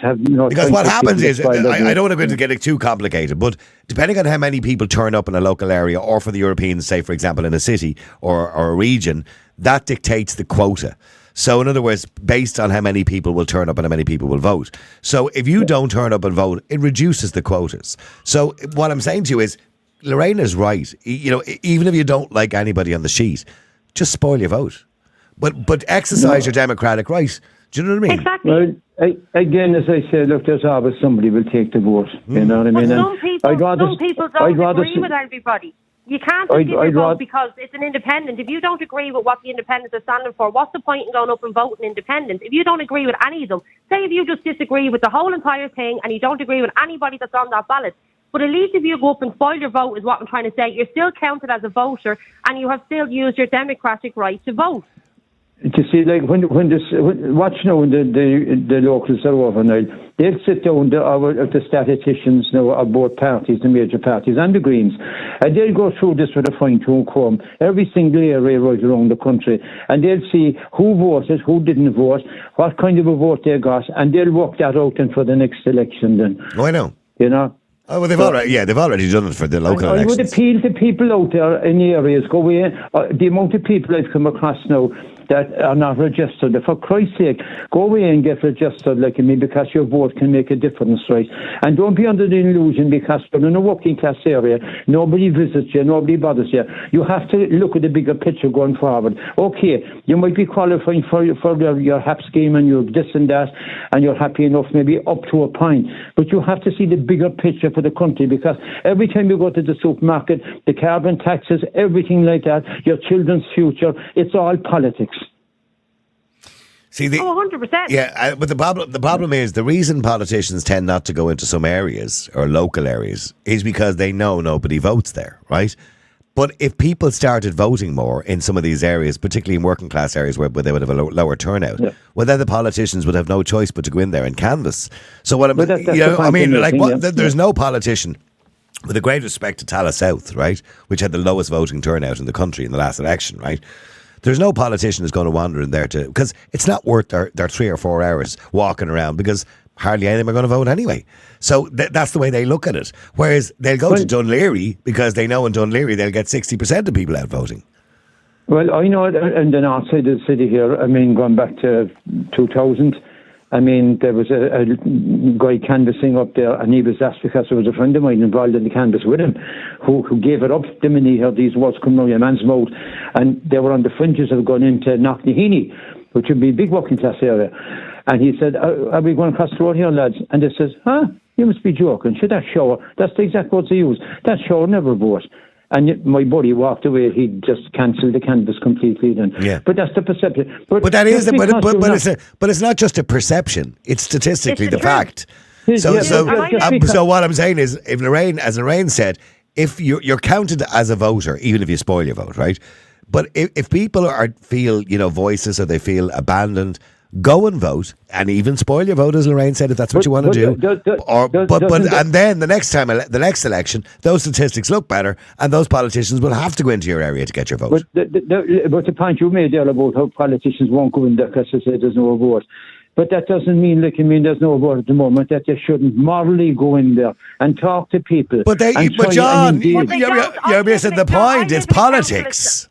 have no. Because what happens is, I don't want to get it too complicated, but depending on how many people turn up in a local area, or for the Europeans, say for example in a city or a region, that dictates the quota. So in other words, based on how many people will turn up and how many people will vote. So if you don't turn up and vote, it reduces the quotas. So what I'm saying to you is, Lorraine is right. You know, even if you don't like anybody on the sheet, just spoil your vote, but exercise your democratic right. Do you know what I mean? Exactly. Well, again, as I said, look, there's always somebody will take the vote. You know what I mean? But some people don't agree with everybody. You can't just give your vote because it's an independent. If you don't agree with what the independents are standing for, what's the point in going up and voting independent? If you don't agree with any of them, say if you just disagree with the whole entire thing and you don't agree with anybody that's on that ballot, but at least if you go up and spoil your vote, is what I'm trying to say, you're still counted as a voter and you have still used your democratic right to vote. To see, like, watch now when the locals are over now, they'll sit down, the statisticians now of both parties, the major parties and the Greens, and they'll go through this with a fine-tooth comb, every single area right around the country, and they'll see who voted, who didn't vote, what kind of a vote they got, and they'll work that out then for the next election then. Oh, I know. You know? Oh, well, they've already done it for the local elections. I would appeal to people out there in the areas, go away, the amount of people I've come across now that are not registered. For Christ's sake, go away and get registered like me, because your vote can make a difference, right? And don't be under the illusion because you're in a working class area, nobody visits you, nobody bothers you. You have to look at the bigger picture going forward. Okay, you might be qualifying for your HAP scheme and your this and that, and you're happy enough maybe up to a point, but you have to see the bigger picture for the country, because every time you go to the supermarket, the carbon taxes, everything like that, your children's future, it's all politics. See, 100%. Yeah, but the problem is, the reason politicians tend not to go into some areas or local areas is because they know nobody votes there, right? But if people started voting more in some of these areas, particularly in working class areas where they would have a lower turnout, well, then the politicians would have no choice but to go in there and canvass. So what there's no politician, with a great respect to Tallaght South, right, which had the lowest voting turnout in the country in the last election, right? There's no politician who's going to wander in there because it's not worth their 3 or 4 hours walking around, because hardly any of them are going to vote anyway. So that's the way they look at it. Whereas they'll go to Dunleary because they know in Dunleary they'll get 60% of people out voting. Well, I know in the north side of the city here, I mean, going back to 2000, I mean, there was a guy canvassing up there, and he was asked, because there was a friend of mine involved in the canvass with him, who gave it up the minute he heard these words coming out of your man's mouth, and they were on the fringes of going into Knocknaheeny, which would be a big working class area. And he said, are we going across the road here, lads? And they says, you must be joking. Should that show? That's the exact words they use. That show never vote. And my buddy walked away. He just cancelled the canvass completely. Then, but that's the perception. But it's not just a perception. It's statistically the fact. So what I'm saying is, as Lorraine said, if you're counted as a voter, even if you spoil your vote, right? But if people feel voices, or they feel abandoned, go and vote, and even spoil your vote, as Lorraine said, if that's what you want to do. And then the next time, the next election, those statistics look better, and those politicians will have to go into your area to get your vote. But the point you made there about how politicians won't go in there because they say there's no vote. But that doesn't mean, there's no vote at the moment, that they shouldn't morally go in there and talk to people. But John, you're missing the point. It's politics.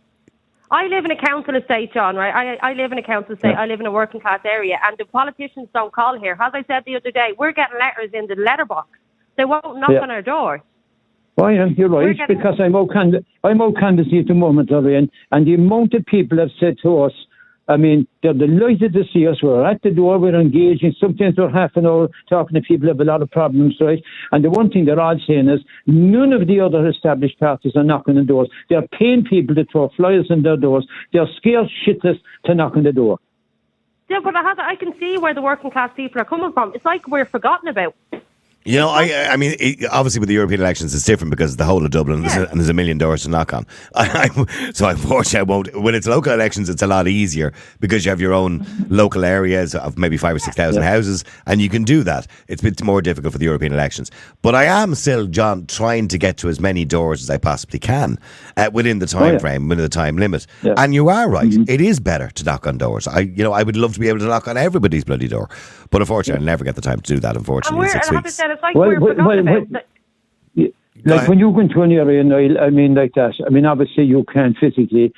I live in a council estate, John, right? I live in a council estate. I live in a working class area, and the politicians don't call here. As I said the other day, we're getting letters in the letterbox. They won't knock on our door. Oh, yeah, you're right, because I'm out candidacy at the moment, Lorraine, and the amount of people have said to us, I mean, they're delighted to see us. We're at the door, we're engaging. Sometimes we're half an hour talking to people who have a lot of problems, right? And the one thing they're all saying is none of the other established parties are knocking on doors. They're paying people to throw flyers in their doors. They're scared shitless to knock on the door. Yeah, but I can see where the working class people are coming from. It's like we're forgotten about. You know, I mean, obviously with the European elections, it's different because the whole of Dublin, and there's a million doors to knock on. So unfortunately, I won't. When it's local elections, it's a lot easier because you have your own local areas of maybe 5,000 or 6,000 houses, and you can do that. It's a bit more difficult for the European elections. But I am still, John, trying to get to as many doors as I possibly can within the time frame, within the time limit. Yeah. And you are right. Mm-hmm. It is better to knock on doors. I would love to be able to knock on everybody's bloody door, but unfortunately, I'll never get the time to do that. Unfortunately, in 6 weeks. It's like we're forgotten about. Like when you go into an area, Niall, I mean, like that, I mean, obviously you can't physically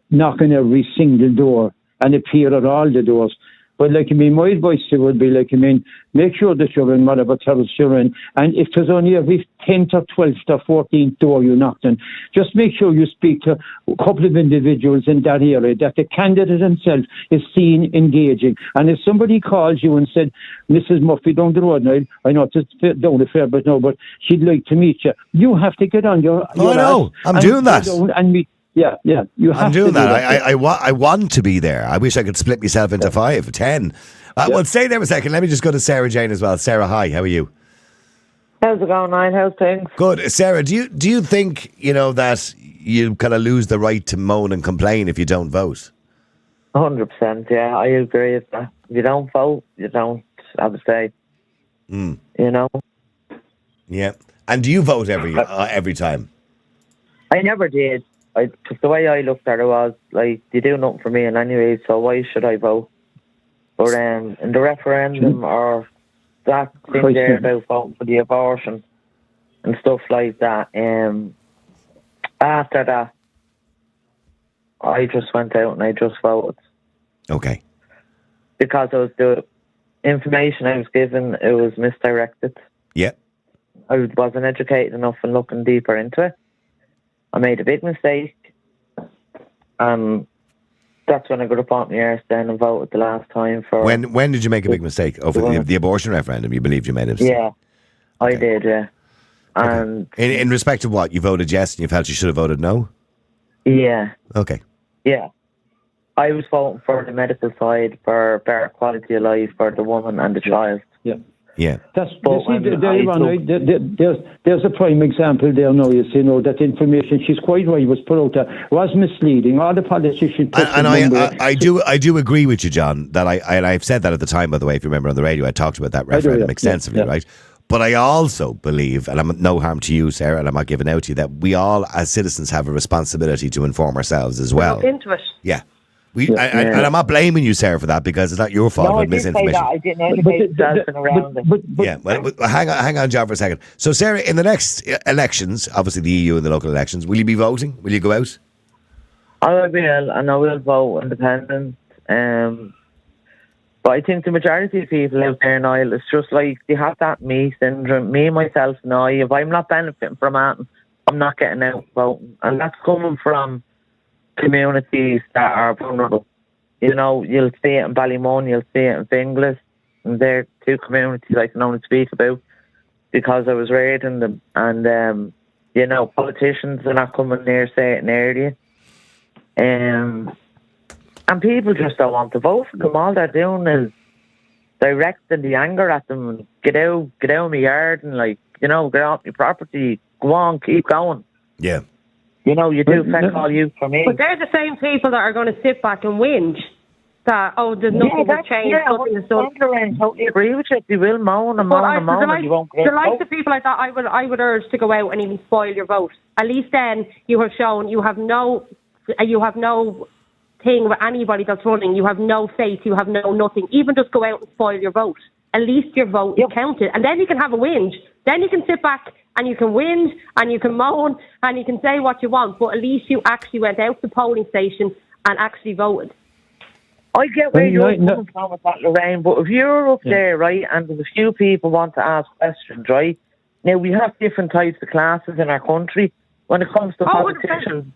knock on every single door and appear at all the doors. But, like, I mean, my advice to you would be, like, I mean, make sure that you're in whatever terrace you're in. And if there's only every 10th or 12th or 14th door you knocked on, just make sure you speak to a couple of individuals in that area, that the candidate himself is seen engaging. And if somebody calls you and said, Mrs. Murphy down the road, now, I know it's down the fair, but no, but she'd like to meet you, you have to get on your I know. I'm doing that. And meet. Yeah. You have I'm doing that. I want to be there. I wish I could split myself into 5, 10. Well, stay there a second. Let me just go to Sarah Jane as well. Sarah, hi. How are you? How's it going, Niall? How's things? Good. Sarah, do you think, that you kind of lose the right to moan and complain if you don't vote? 100%, yeah. I agree with that. If you don't vote, you don't have a say. You know? Yeah. And do you vote every time? I never did. Because the way I looked at it was, like, you do nothing for me in any way, so why should I vote? But in the referendum or that thing there about voting for the abortion and stuff like that, after that, I just went out and I just voted. Okay. Because it was the information I was given, it was misdirected. Yeah. I wasn't educated enough and looking deeper into it. I made a big mistake, and that's when I got up on my arse then and voted the last time for... When did you make a big mistake? Over the abortion referendum, you believed you made a mistake? Yeah, I did, yeah. And in respect of what? You voted yes and you felt you should have voted no? Yeah. Okay. Yeah. I was voting for the medical side, for better quality of life for the woman and the child. Yeah. Yeah. There's a prime example there now, that information, she's quite right, was put out there, was misleading. All the politicians... I do agree with you, John, that I've said that at the time, by the way, if you remember on the radio, I talked about that referendum extensively, right? But I also believe, and I'm no harm to you, Sarah, and I'm not giving out to you, that we all, as citizens, have a responsibility to inform ourselves as well. Look into it. Yeah. And I'm not blaming you, Sarah, for that, because it's not your fault with misinformation. No, I didn't educate myself around it. Hang on, John, for a second. So, Sarah, in the next elections, obviously the EU and the local elections, will you be voting? Will you go out? I will, and I will vote independent. But I think the majority of people out there, Niall, it's just like they have that me syndrome. Me, myself, and I, if I'm not benefiting from it, I'm not getting out voting. And that's coming from communities that are vulnerable. You'll see it in Ballymun, you'll see it in Finglas, and they're two communities I can only speak about because I was reading them. And, politicians are not coming near certain areas. And people just don't want to vote for them. All they're doing is directing the anger at them and get out of my yard and, get off your property, go on, keep going. Yeah. You do thank all you for me. But they're the same people that are going to sit back and whinge that, there's nothing has changed, nothing has done. I totally agree with you. You will moan and moan and moan and you won't get the likes of people like that, I would urge to go out and even spoil your vote. At least then you have shown you have no thing with anybody that's running. You have no faith. You have no nothing. Even just go out and spoil your vote. At least your vote is counted. And then you can have a whinge. Then you can sit back and you can whinge and you can moan and you can say what you want. But at least you actually went out to the polling station and actually voted. I get where you're coming from with that, Lorraine, but if you're up there, right, and there's a few people want to ask questions, right, now we have different types of classes in our country. When it comes to politicians,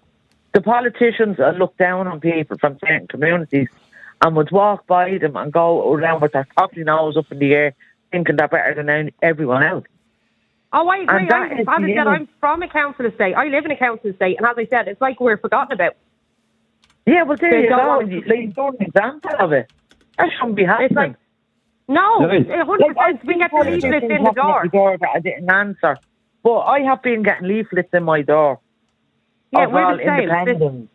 the politicians look down on people from certain communities and would walk by them and go around with their cockney nose up in the air, thinking they're better than everyone else. Oh, I agree. As I said, I'm from a council estate. I live in a council estate, and as I said, it's like we're forgotten about. Yeah, well, there you go. Like, don't an example of it. That shouldn't be happening. It's like, no, 100%. We get the leaflets in the door. That I didn't answer. But I have been getting leaflets in my door. Yeah, we're the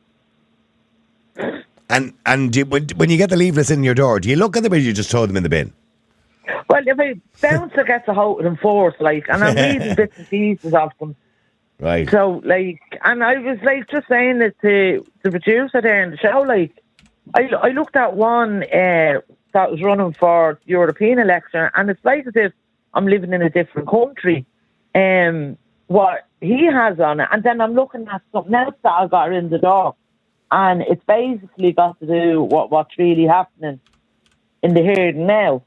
same. And when you get the leaflets in your door, do you look at them or do you just throw them in the bin? Well, if a bouncer gets a hold of them first, like, and I'm reading bits and pieces of them. Right. So, like, and I was, like, just saying this to the producer there in the show, like, I looked at one that was running for European election, and it's like as if I'm living in a different country. What he has on it, and then I'm looking at something else that I got in the door, and it's basically got to do what's really happening in the here and now.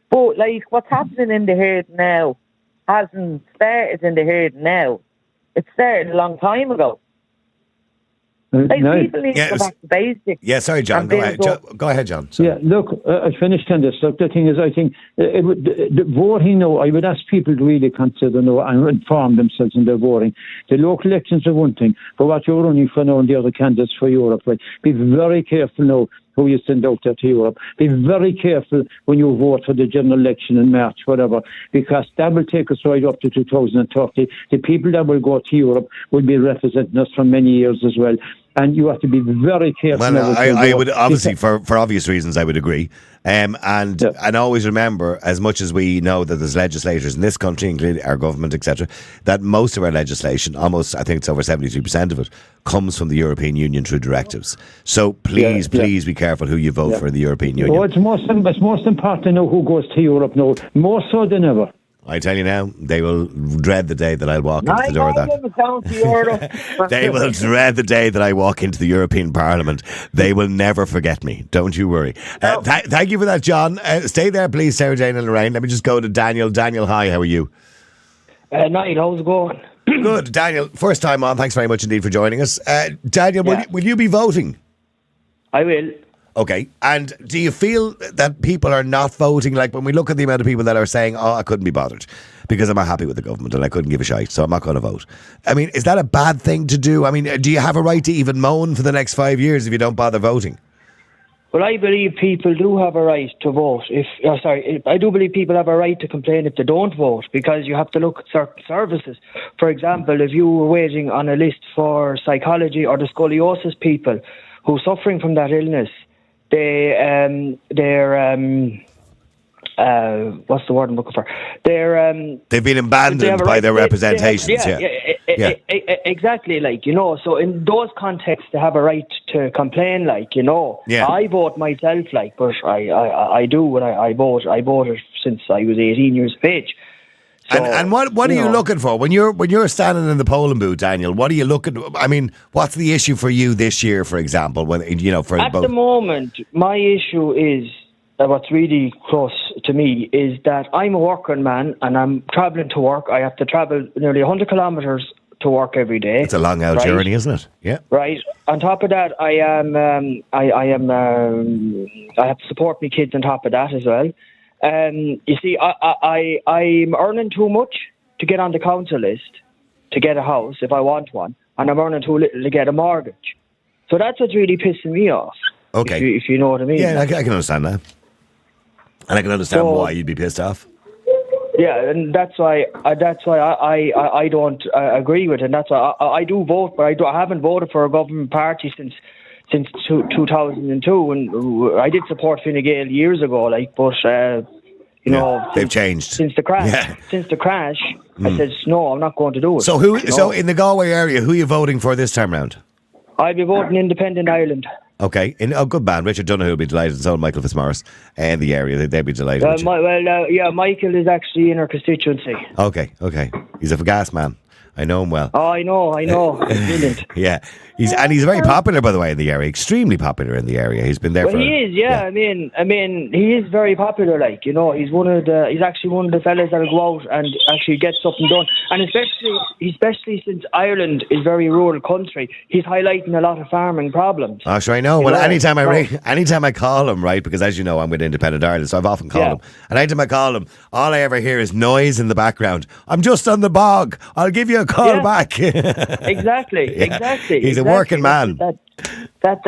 But, like, what's happening in the here and now hasn't started in the here and now. It started a long time ago. Like, people need to go back to basics. Yeah, sorry, John. Go ahead, John. Sorry. Yeah, look, I finished on this. Look, the thing is, I think the voting, I would ask people to really consider and inform themselves in their voting. The local elections are one thing, but what you're running for now and the other candidates for Europe, right? Be very careful now who you send out there to Europe. Be very careful when you vote for the general election in March, whatever, because that will take us right up to 2030. The people that will go to Europe will be representing us for many years as well. And you have to be very careful. Well, I would obviously, for obvious reasons, I would agree. And always remember, as much as we know that there's legislators in this country, including our government, etc., that most of our legislation, almost, I think it's over 73% of it, comes from the European Union through directives. So please be careful who you vote for in the European Union. Oh, it's most important to know who goes to Europe now, more so than ever. I tell you now, they will dread the day that I walk into the door of that. They will dread the day that I walk into the European Parliament. They will never forget me. Don't you worry. Thank you for that, John. Stay there, please, Sarah Jane and Lorraine. Let me just go to Daniel. Daniel, hi, how are you? Niall, how's it going? Good, Daniel. First time on. Thanks very much indeed for joining us. Daniel, will you be voting? I will. Okay, and do you feel that people are not voting? Like when we look at the amount of people that are saying, I couldn't be bothered because I'm not happy with the government and I couldn't give a shite, so I'm not going to vote. I mean, is that a bad thing to do? I mean, do you have a right to even moan for the next 5 years if you don't bother voting? Well, I believe people do have a right to vote. I do believe people have a right to complain if they don't vote, because you have to look at certain services. For example, if you were waiting on a list for psychology or the scoliosis people who are suffering from that illness, what's the word I'm looking for? They've been abandoned by their representations. Exactly. Like, so in those contexts, they have a right to complain. Like, I vote myself. Like, but I do when I vote. I voted since I was 18 years of age. So, and what are you looking for when you're standing in the polling booth, Daniel? What are you looking? I mean, what's the issue for you this year, for example? When at the moment, my issue is what's really close to me is that I'm a working man and I'm travelling to work. I have to travel nearly 100 kilometres to work every day. It's a long out journey, isn't it? Yeah. Right. On top of that, I have to support my kids on top of that as well. You see, I'm earning too much to get on the council list to get a house if I want one, and I'm earning too little to get a mortgage. So that's what's really pissing me off. Okay, if you know what I mean. Yeah, I can understand that, and I can understand why you'd be pissed off. Yeah, and that's why I don't agree with it. And that's why I do vote, but I haven't voted for a government party since since 2002, and I did support Fine Gael years ago, like, but you know, they've changed since the crash. Yeah. Since the crash, I said no, I'm not going to do it. So So in the Galway area, who are you voting for this time round? I'll be voting Independent Ireland. Okay, good man. Richard Donoghue will be delighted, and so will Michael Fitzmaurice in the area. They'll be delighted. Michael is actually in our constituency. Okay. He's a gas man. I know him well. Oh, I know. Brilliant. Yeah, he's very popular, by the way, in the area. Extremely popular in the area. He's been there. Well, he is. Yeah. I mean, he is very popular. Like, you know, he's actually one of the fellas that'll go out and actually get something done. And especially since Ireland is very rural country, he's highlighting a lot of farming problems. Oh, sure, I know. Well, anytime I call him, right, because as you know, I'm with Independent Ireland, so I've often called him. And anytime I call him, all I ever hear is noise in the background. I'm just on the bog. I'll give you a call back. Exactly. He's a working man. That's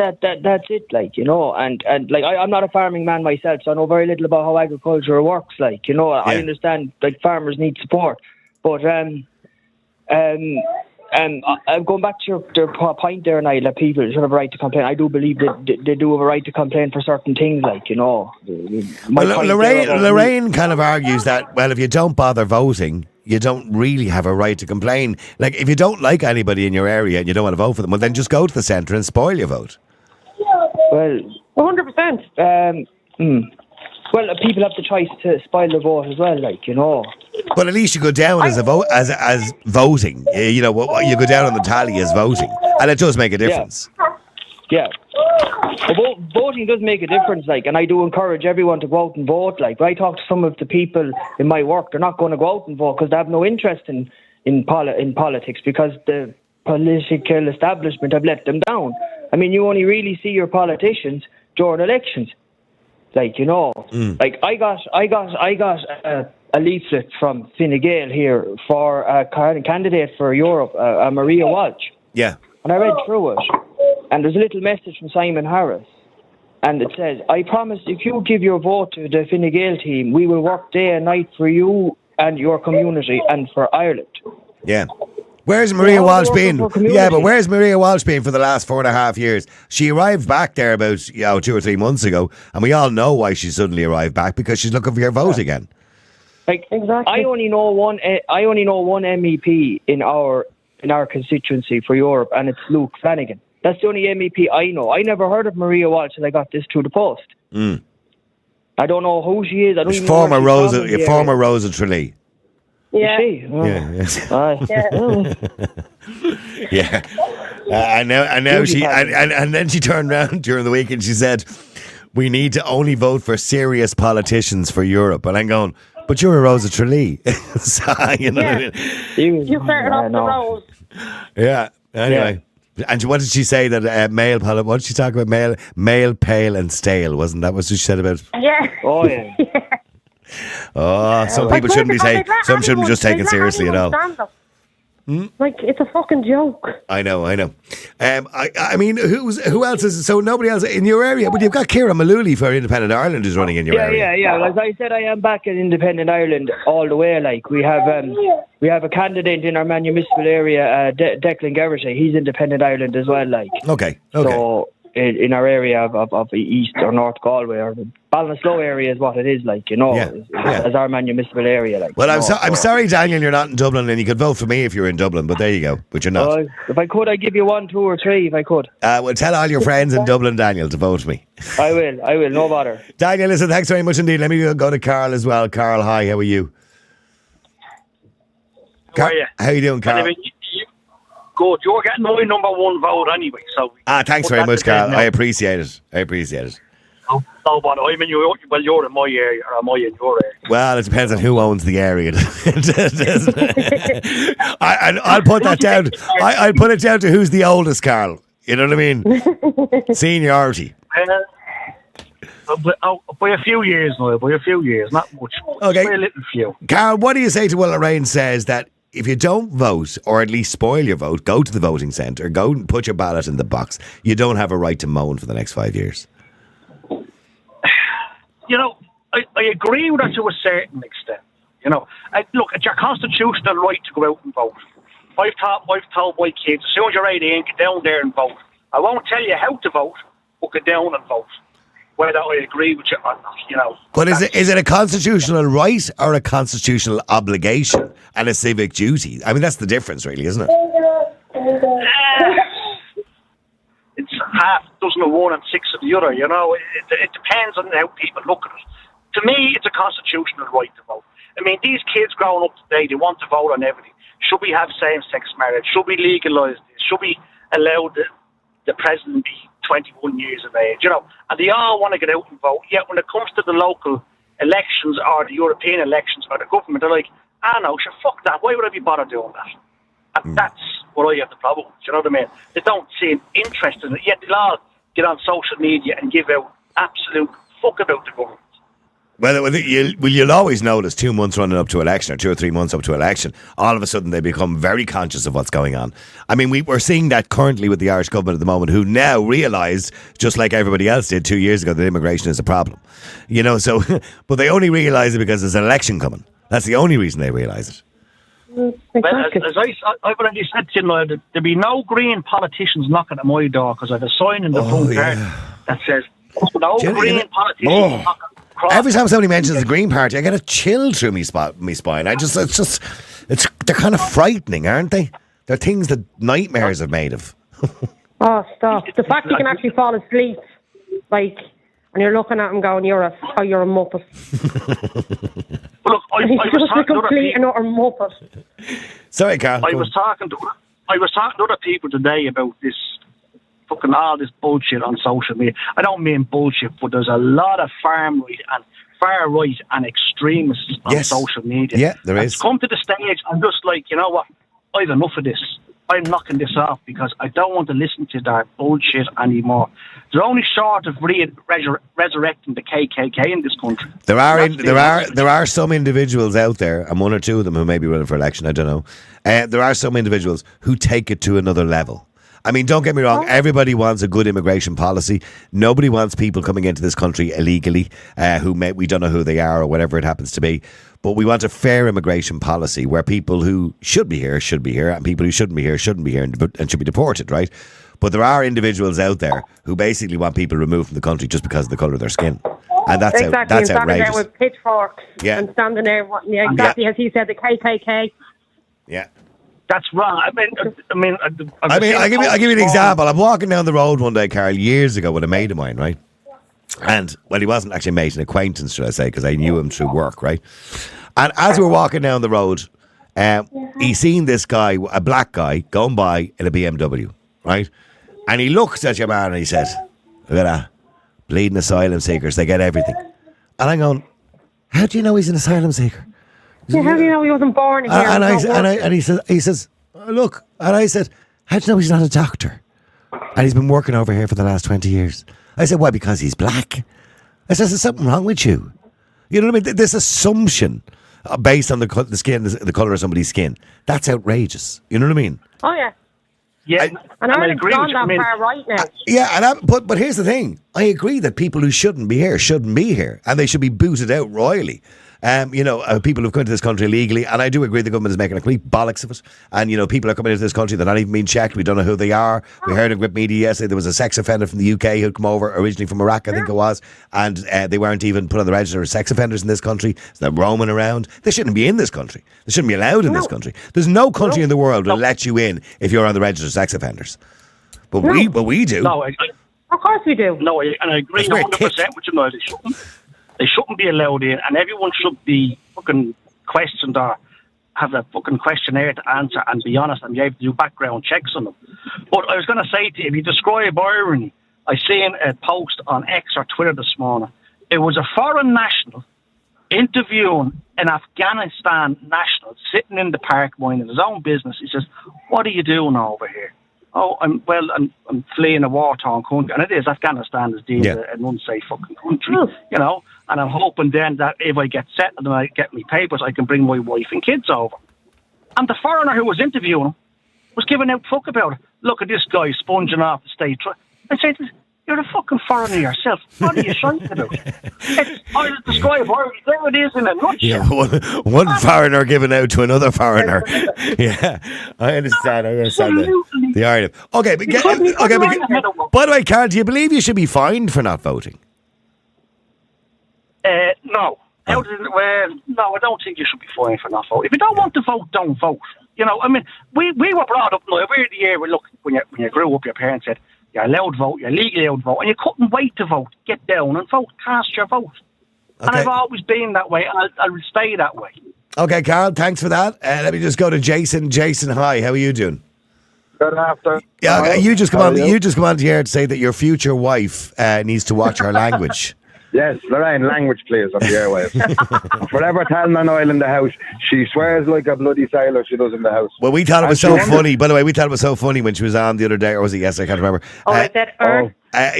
it, like, you know, and like I'm not a farming man myself, so I know very little about how agriculture works. Like, you know, I understand like farmers need support, but I'm going back to your point there, Niall, that people should have a right to complain. I do believe that they do have a right to complain for certain things, like, you know. Lorraine kind of argues that, well, if you don't bother voting, you don't really have a right to complain. Like, if you don't like anybody in your area and you don't want to vote for them, well, then just go to the centre and spoil your vote. Well, 100%. Well, people have the choice to spoil their vote as well, like, you know. But at least you go down as voting. You know, you go down on the tally as voting, and it does make a difference. Yeah. Well, voting does make a difference, like, and I do encourage everyone to go out and vote. Like, I talk to some of the people in my work; they're not going to go out and vote because they have no interest in politics because the political establishment have let them down. I mean, you only really see your politicians during elections. Like, you know, like I got a leaflet from Fine Gael here for a candidate for Europe, Maria Walsh. Yeah. And I read through it, and there's a little message from Simon Harris, and it says, "I promise if you give your vote to the Fine Gael team, we will work day and night for you and your community and for Ireland." Yeah. Where's Maria Walsh been? Yeah, but where's Maria Walsh been for the last 4.5 years? She arrived back there about 2 or 3 months ago, and we all know why she suddenly arrived back, because she's looking for your vote again. Like, exactly. I only know one MEP in our constituency for Europe, and it's Luke Flanagan. That's the only MEP I know. I never heard of Maria Walsh till I got this through the post. I don't know who she is. I don't even former Rosa Tralee. Yeah. Yeah. And now she and then she turned around during the week and she said, "We need to only vote for serious politicians for Europe." And I'm going, "But you're a Rosa Tralee." So, you know what I mean? You started off the road. Yeah. Anyway. Yeah. And what did she say that what did she talk about? Male, pale and stale, wasn't that what she said about? Yeah. Oh yeah. Oh, some people shouldn't be taken. Some shouldn't be just taken seriously at all. Like, it's a fucking joke. I know. I mean, who else is? So nobody else in your area, but you've got Ciara Malooly for Independent Ireland who's running in your area. Yeah. As I said, I am back in Independent Ireland all the way. Like, we have a candidate in our municipal area, Declan Geraghty. He's Independent Ireland as well. Like, okay. So in our area of East or North Galway or Ballinasloe area is what it is, like, you know, as our municipal area. Like, well, I'm sorry, Daniel, you're not in Dublin, and you could vote for me if you were in Dublin, but there you go. But you're not. If I could, I'd give you 1, 2 or 3 if I could. Well, tell all your friends in Dublin, Daniel, to vote for me. I will, no bother. Daniel, listen, thanks very much indeed. Let me go to Carl as well. Carl, hi, how are you? How are you? How you doing, Carl? Good. You're getting my number 1 vote anyway. So. Thanks very much, Carl. I appreciate it. No bother. I'm in your, well, you're in my area, or am I in your area? Well, it depends on who owns the area. I'll put that down. I'll put it down to who's the oldest, Carl. You know what I mean? Seniority. By a few years, Niall. By a few years, not much. Okay. By a little few. Carl, what do you say to what Lorraine says that if you don't vote, or at least spoil your vote, go to the voting centre, go and put your ballot in the box, you don't have a right to moan for the next 5 years? You know, I agree with that to a certain extent. You know, look, it's your constitutional right to go out and vote. I've told my kids, as soon as you're 18, get down there and vote. I won't tell you how to vote, but get down and vote, whether I agree with you or not, you know. But is it a constitutional right or a constitutional obligation and a civic duty? I mean, that's the difference, really, isn't it? It's half dozen of one and six of the other, you know. It depends on how people look at it. To me, it's a constitutional right to vote. I mean, these kids growing up today, they want to vote on everything. Should we have same-sex marriage? Should we legalise this? Should we allow the president be 21 years of age? You know, and they all want to get out and vote. Yet when it comes to the local elections or the European elections or the government, they're like, no, sure, fuck that. Why would I be bothered doing that? And that's what I have the problem with. You know what I mean? They don't seem interested in it. Yet they'll all get on social media and give out absolute fuck about the government. Well, you'll always notice 2 months running up to election or 2 or 3 months up to election, all of a sudden they become very conscious of what's going on. I mean, we're seeing that currently with the Irish government at the moment, who now realise, just like everybody else did 2 years ago, that immigration is a problem. You know, so, but they only realise it because there's an election coming. That's the only reason they realise it. Well, as I've already said to you, Niall, there'll be no Green politicians knocking at my door because I have a sign in the front yard that says, no Green politicians knocking. Every time somebody mentions the Green Party, I get a chill through my spine. They're kind of frightening, aren't they? They're things that nightmares are made of. Oh, stop. The fact you can actually fall asleep, like, and you're looking at him going, you're a muppet. Well, look, I was talking to complete and utter muppet. Sorry, Carl. I was talking to other people today about this fucking all this bullshit on social media. I don't mean bullshit, but there's a lot of far right and extremists on social media. Yeah, there is. It's come to the stage, I'm just like, you know what? I've enough of this. I'm knocking this off because I don't want to listen to that bullshit anymore. They're only short of resurrecting the KKK in this country. There are some individuals out there, and one or two of them who may be running for election, I don't know. There are some individuals who take it to another level. I mean, don't get me wrong, everybody wants a good immigration policy. Nobody wants people coming into this country illegally we don't know who they are or whatever it happens to be. But we want a fair immigration policy where people who should be here, and people who shouldn't be here and should be deported, right? But there are individuals out there who basically want people removed from the country just because of the colour of their skin. And that's outrageous. Standing there with pitchforks and standing there, as he said, the KKK. Yeah. That's wrong. I'll give you an example. I'm walking down the road one day, Carl, years ago with a mate of mine, right? And, well, he wasn't actually a mate, an acquaintance, should I say, because I knew him through work, right? And as we were walking down the road, he seen this guy, a black guy, going by in a BMW, right? And he looks at your man and he says, look at that, bleeding asylum seekers, they get everything. And I'm going, how do you know he's an asylum seeker? Yeah, how do you know he wasn't born here? And he says, look, and I said, how do you know he's not a doctor? And he's been working over here for the last 20 years. I said, why? Because he's black. I said, there's something wrong with you. You know what I mean? This assumption based on the skin, the colour of somebody's skin, that's outrageous. You know what I mean? Oh, yeah. Yeah, and I agree with you. Far right now. Yeah, but here's the thing. I agree that people who shouldn't be here, and they should be booted out royally. People who've come into this country illegally, and I do agree the government is making a complete bollocks of it. And, people are coming into this country, they're not even being checked. We don't know who they are. We heard in grip media yesterday there was a sex offender from the UK who'd come over, originally from Iraq, I think it was, and they weren't even put on the register as sex offenders in this country. So they're roaming around. They shouldn't be in this country. They shouldn't be allowed in this country. There's no country in the world that will let you in if you're on the register of sex offenders. But we do. No, of course we do. No, and I agree 100% with you, Niall. They shouldn't be allowed in, and everyone should be fucking questioned or have a fucking questionnaire to answer and be honest and be able to do background checks on them. But I was going to say to you, if you describe irony, I seen a post on X or Twitter this morning. It was a foreign national interviewing an Afghanistan national sitting in the park minding his own business. He says, what are you doing over here? Oh, I'm fleeing a war-torn country, and it is. Afghanistan is deemed an unsafe fucking country, and I'm hoping then that if I get settled and I get my papers, I can bring my wife and kids over. And the foreigner who was interviewing him was giving out fuck about it. Look at this guy sponging off the state. I said, You're a fucking foreigner yourself. What are you trying to do? I'll describe Ireland. There it is in a nutshell. Yeah, one foreigner given out to another foreigner. Yeah, I understand the irony. Okay, by the way, Carl, do you believe you should be fined for not voting? No. No, I don't think you should be fined for not voting. If you don't want to vote, don't vote. You know, I mean, we were brought up, we're the year, look, when you grew up, your parents said, you're allowed to vote, you're legally allowed to vote, and you couldn't wait to vote. Get down and vote, cast your vote. Okay. And I've always been that way, and I'll stay that way. Okay, Carl, thanks for that. Let me just go to Jason. Jason, hi, how are you doing? Good afternoon. Yeah, okay, you just come on the air to say that your future wife needs to watch her language. Yes, Lorraine, language please on the airwaves. Forever telling Niall in the house, she swears like a bloody sailor she does in the house. Well, we thought it was so funny. By the way, we thought it was so funny when she was on the other day, or was it yesterday? I can't remember. I said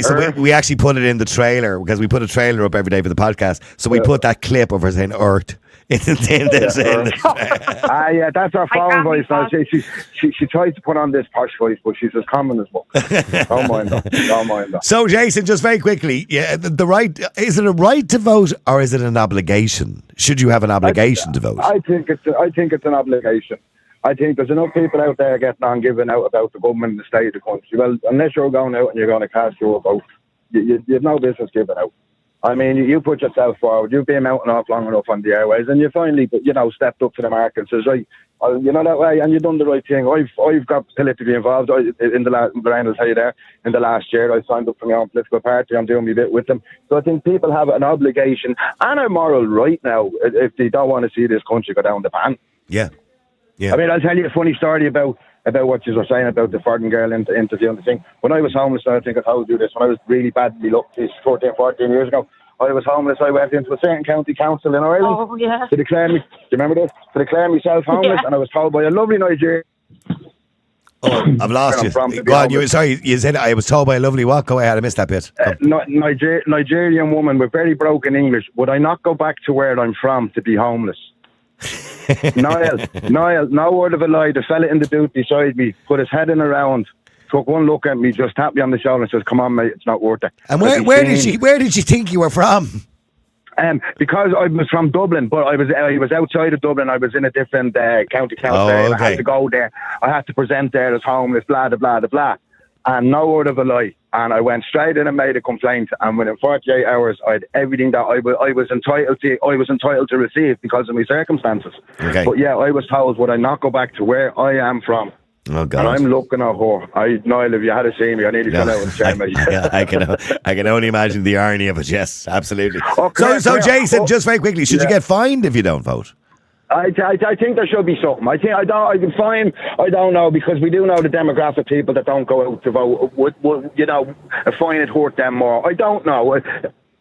so we actually put it in the trailer because we put a trailer up every day for the podcast. So we put that clip of her saying "earth." Yeah, that's her phone voice. Now. She tries to put on this posh voice, but she's as common as well. Don't mind her. So, Jason, just very quickly, the right, is it a right to vote or is it an obligation? Should you have an obligation to vote? I think it's an obligation. I think there's enough people out there getting on giving out about the government and the state of the country. Well, unless you're going out and you're going to cast your vote, you have no business giving out. I mean, you put yourself forward. You've been out and off long enough on the airways, and you finally, stepped up to the mark and says, right, that way, and you've done the right thing. I've got politically involved in the last. Brian will tell you there. In the last year, I signed up for my own political party. I'm doing my bit with them. So I think people have an obligation and a moral right now if they don't want to see this country go down the pan. Yeah. I mean, I'll tell you a funny story about what you were saying about the foreign girl interviewing the thing. When I was homeless, I think I told you this, when I was really badly looked, 14, 14 years ago, I was homeless. I went into a certain county council in Ireland to declare me, do you remember this? To declare myself homeless, and I was told by a lovely Nigerian. Oh, I've lost you. Go on, you said I was told by a lovely what? Go ahead, I missed that bit. Nigerian woman with very broken English. Would I not go back to where I'm from to be homeless? Niall, no word of a lie. The fella in the boot beside me put his head in around, took one look at me, just tapped me on the shoulder and says, "Come on, mate, it's not worth it." And where did she think you were from? Because I was from Dublin, but I was outside of Dublin. I was in a different county council there, and I had to go there. I had to present there as homeless, blah, blah, blah, blah. And no word of a lie. And I went straight in and made a complaint. And within 48 hours, I had everything that I was entitled to receive because of my circumstances. Okay. But yeah, I was told, would I not go back to where I am from? Oh God! And I'm looking at her. Niall, if you had seen me, I nearly fell out of the chair, mate. I can only imagine the irony of it. Yes, absolutely. So Jason, just very quickly, should you get fined if you don't vote? I think there should be something. I can find. I don't know, because we do know the demographic people that don't go out to vote. Would a fine would hurt them more? I don't know.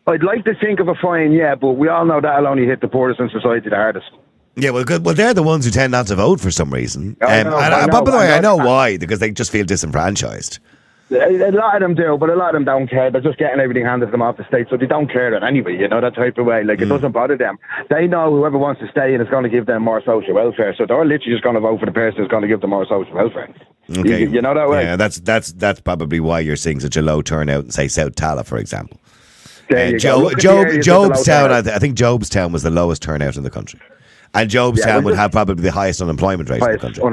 I'd like to think of a fine, yeah, but we all know that'll only hit the poorest in society the hardest. Yeah, well, good. Well, they're the ones who tend not to vote for some reason. By the way, I know why, because they just feel disenfranchised. A lot of them do, but a lot of them don't care. They're just getting everything handed to them off the state, so they don't care in anyway, that type of way. Like, it doesn't bother them. They know whoever wants to stay in is going to give them more social welfare, so they're literally just going to vote for the person who's going to give them more social welfare. Okay. You know that way? Yeah, that's probably why you're seeing such a low turnout in, say, South Tala, for example. Jobstown, I think Jobstown was the lowest turnout in the country. And Jobstown would have probably the highest unemployment rate in the country.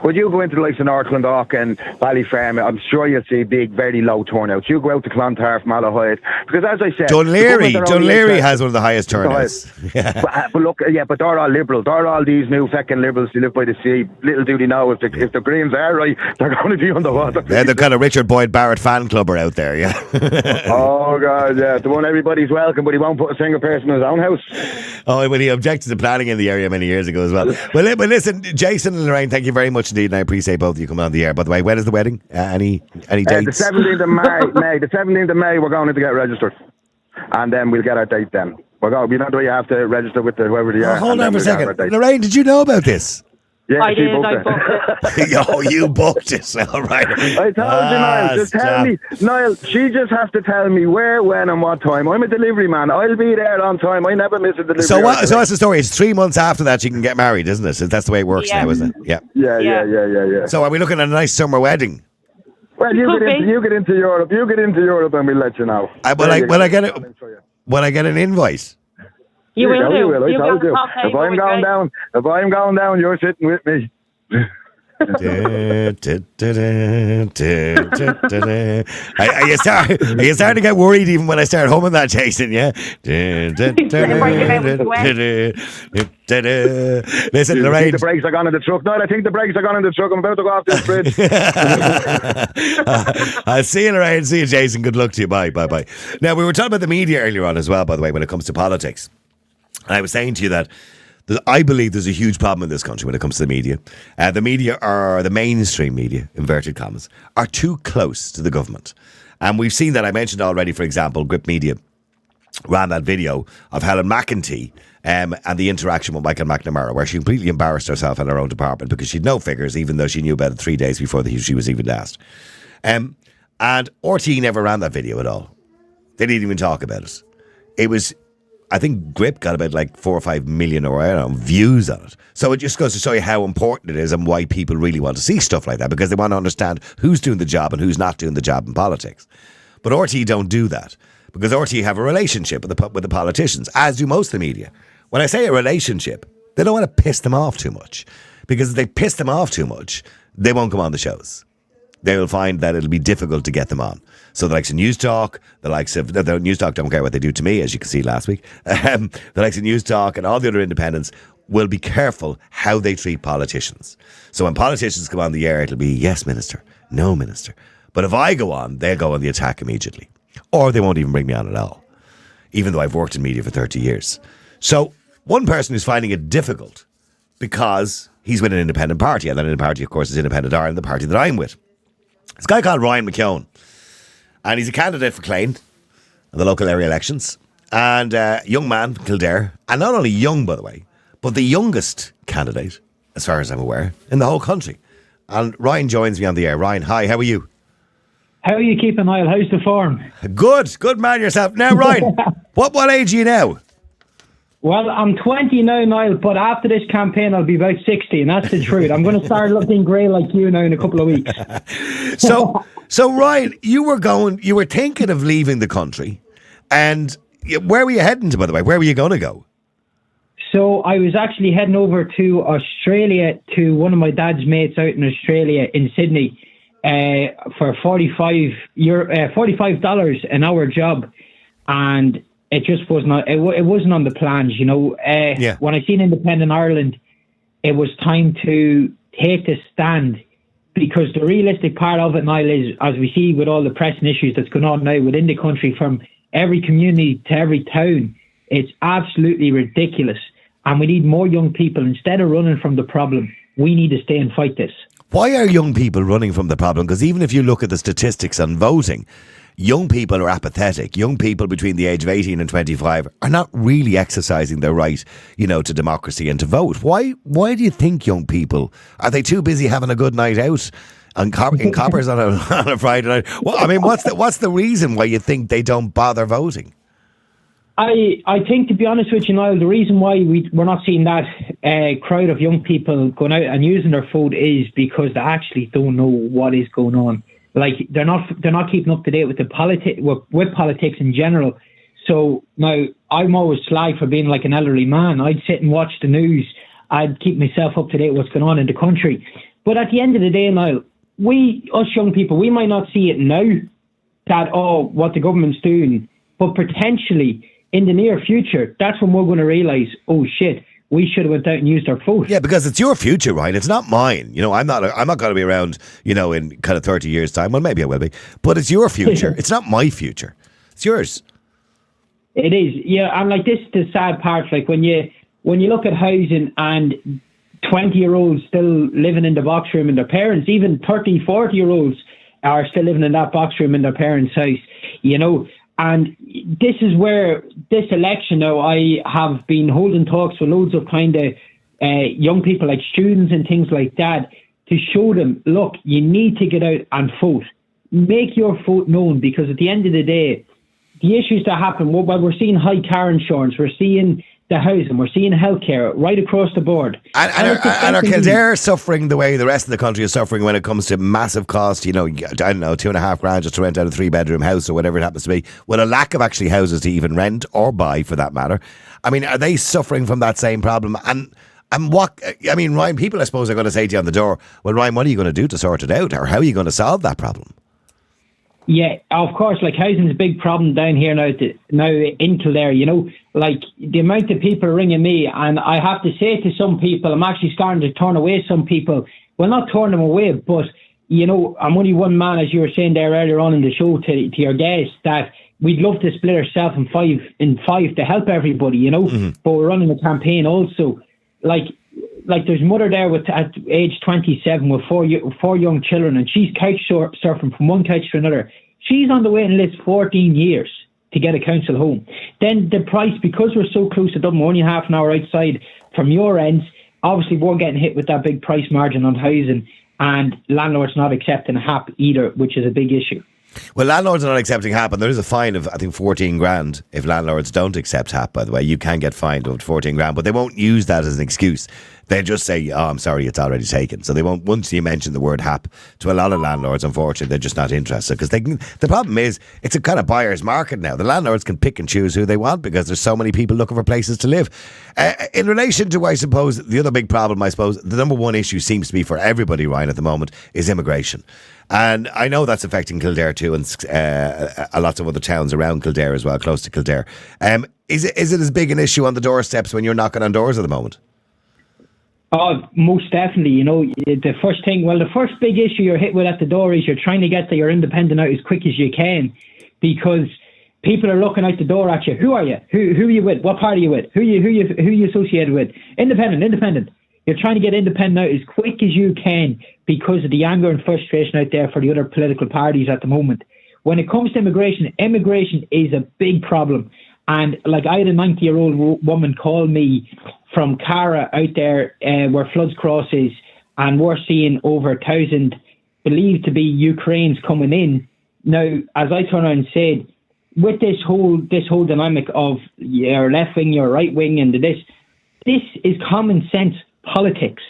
Would you go into the likes of North Clondalk and Ballyfermot, I'm sure you'll see big, very low turnouts. You go out to Clontarf, Malahide, because as I said, Dunleary has one of the highest turnouts. But they're all liberal. They're all these new feckin' liberals who live by the sea. Little do they know if the Greens are right, they're going to be underwater. They're the kind of Richard Boyd Barrett fan club are out there, yeah. Oh God, yeah, the one everybody's welcome, but he won't put a single person in his own house. Oh, but he objected to planning in the area many years ago as well. Well, listen, Jason and Lorraine, thank you very much indeed, and I appreciate both of you coming on the air. By the way, when is the wedding? Any dates? The 17th of May. The 17th of May, we're going to get registered, and then we'll get our date then. You know the way you have to register with whoever they are. Hold on for a second. Lorraine, did you know about this? Yeah, I did. I booked it. Oh, you booked it. All right. I told you, Niall. Just tell me, Niall. She just has to tell me where, when, and what time. I'm a delivery man. I'll be there on time. I never miss a delivery. So what's the story? It's 3 months after that you can get married, isn't it? That's the way it works now, isn't it? Yeah. So are we looking at a nice summer wedding? Well, you get into Europe. You get into Europe, and we'll let you know. When I get an invite. You will do. You will. I You'll told be you. on the top If table I'm with going Jay. down, you're sitting with me. Are you starting to get worried even when I start humming that, Jason? Yeah. Listen, I Lorraine. think the brakes are gone in the truck. No, I think the brakes are gone in the truck. I'm about to go off this bridge. I'll see you, Lorraine. See you, Jason. Good luck to you. Bye. Now, we were talking about the media earlier on as well, by the way, when it comes to politics. And I was saying to you that I believe there's a huge problem in this country when it comes to the media. The media are, the mainstream media, inverted commas, are too close to the government. And we've seen that. I mentioned already, for example, Grip Media ran that video of Helen McEntee and the interaction with Michael McNamara, where she completely embarrassed herself in her own department because she'd no figures, even though she knew about it 3 days before she was even asked. And RTE never ran that video at all. They didn't even talk about it. It was... I think Grip got about like 4 or 5 million or I don't know, views on it. So it just goes to show you how important it is and why people really want to see stuff like that, because they want to understand who's doing the job and who's not doing the job in politics. But RTE don't do that because RTE have a relationship with the politicians, as do most of the media. When I say a relationship, they don't want to piss them off too much, because if they piss them off too much, they won't come on the shows. They will find that it'll be difficult to get them on. So the likes of News Talk, the News Talk don't care what they do to me, as you can see last week. The likes of News Talk and all the other independents will be careful how they treat politicians. So when politicians come on the air, it'll be yes, minister, no, minister. But if I go on, they'll go on the attack immediately. Or they won't even bring me on at all, even though I've worked in media for 30 years. So one person who's finding it difficult because he's with an independent party, and that independent party, of course, is Independent Ireland, the party that I'm with. This guy called Ryan McKeown, and he's a candidate for Clane in the local area elections, and young man from Kildare, and not only young, by the way, but the youngest candidate, as far as I'm aware, in the whole country. And Ryan joins me on the air. Ryan, hi, how are you? How are you keeping, Niall? How's the form? Good man yourself. Now, Ryan, what age are you now? Well, I'm 20 now, Niall, but after this campaign, I'll be about 60, and that's the truth. I'm going to start looking grey like you now in a couple of weeks. So Ryan, you were thinking of leaving the country, and where were you heading to, by the way? Where were you going to go? So I was actually heading over to Australia to one of my dad's mates out in Australia in Sydney for $45 an hour job, and it just wasn't. It wasn't on the plans, you know. When I seen Independent Ireland, it was time to take the stand, because the realistic part of it, Niall, is, as we see with all the pressing issues that's going on now within the country, from every community to every town, it's absolutely ridiculous. And we need more young people. Instead of running from the problem, we need to stay and fight this. Why are young people running from the problem? Because even if you look at the statistics on voting, young people are apathetic. Young people between the age of 18 and 25 are not really exercising their right, to democracy and to vote. Why do you think young people, are they too busy having a good night out in Coppers on a Friday night? Well, I mean, what's the reason why you think they don't bother voting? I think, to be honest with you, Niall, the reason why we're not seeing that crowd of young people going out and using their phone is because they actually don't know what is going on. Like, they're not keeping up to date with with politics in general. So now I'm always slagged for being like an elderly man. I'd sit and watch the news. I'd keep myself up to date with what's going on in the country. But at the end of the day, Niall, us young people, we might not see it now that what the government's doing, but potentially in the near future, that's when we're going to realise, oh shit, we should have went out and used our vote. Yeah, because it's your future, right? It's not mine. I'm not going to be around, in kind of 30 years' time. Well, maybe I will be. But it's your future. It's not my future. It's yours. It is. Yeah, and like, this is the sad part. Like, when you look at housing and 20-year-olds still living in the box room in their parents, even 30, 40-year-olds are still living in that box room in their parents' house, And this is where this election now, I have been holding talks with loads of kind of young people, like students and things like that, to show them, look, you need to get out and vote. Make your vote known, because at the end of the day, the issues that happen, well, we're seeing high car insurance, we're seeing the housing, we're seeing healthcare right across the board. And are Kildare suffering the way the rest of the country is suffering when it comes to massive cost? You know, I don't know, $2,500 just to rent out a 3-bedroom house or whatever it happens to be, with a lack of actually houses to even rent or buy, for that matter. I mean, are they suffering from that same problem? And what, I mean, Ryan, people I suppose are going to say to you on the door, well, Ryan, what are you going to do to sort it out, or how are you going to solve that problem? Yeah, of course, like housing is a big problem down here now in Kildare, you know, like the amount of people ringing me, and I have to say to some people, I'm actually starting to turn away some people. Well, not turn them away, but, you know, I'm only one man, as you were saying there earlier on in the show to your guest, that we'd love to split ourselves in five to help everybody, you know, but we're running a campaign also. Like there's a mother there at age 27 with four young children, and she's couch surfing from one couch to another. She's on the waiting list 14 years to get a council home. Then the price, because we're so close to Dublin, we're only half an hour outside from your ends, obviously we're getting hit with that big price margin on housing, and landlords not accepting a HAP either, which is a big issue. Well, landlords are not accepting HAP, and there is a fine of, I think, 14 grand if landlords don't accept HAP, by the way. You can get fined up to 14 grand, but they won't use that as an excuse. They'll just say, oh, I'm sorry, it's already taken. So they won't, once you mention the word HAP to a lot of landlords, unfortunately, they're just not interested. Because the problem is, it's a kind of buyer's market now. The landlords can pick and choose who they want because there's so many people looking for places to live. In relation to, I suppose, the other big problem, I suppose, the number one issue seems to be for everybody, Ryan, at the moment, is immigration. And I know that's affecting Kildare too, and a lot of other towns around Kildare as well, close to Kildare. Is it as big an issue on the doorsteps when you're knocking on doors at the moment? Oh, most definitely. You know, the first big issue you're hit with at the door is you're trying to get your independent out as quick as you can, because people are looking out the door at you. Who are you? Who are you with? What party are you with? Who you associated with? Independent. You're trying to get independent out as quick as you can because of the anger and frustration out there for the other political parties at the moment. When it comes to immigration is a big problem. And like, I had a 90-year-old woman call me from Cara out there where Floods Cross is, and we're seeing over 1,000 believed to be Ukrainians coming in. Now, as I turned around and said, with this whole dynamic of your left wing, your right wing, and this is common sense politics.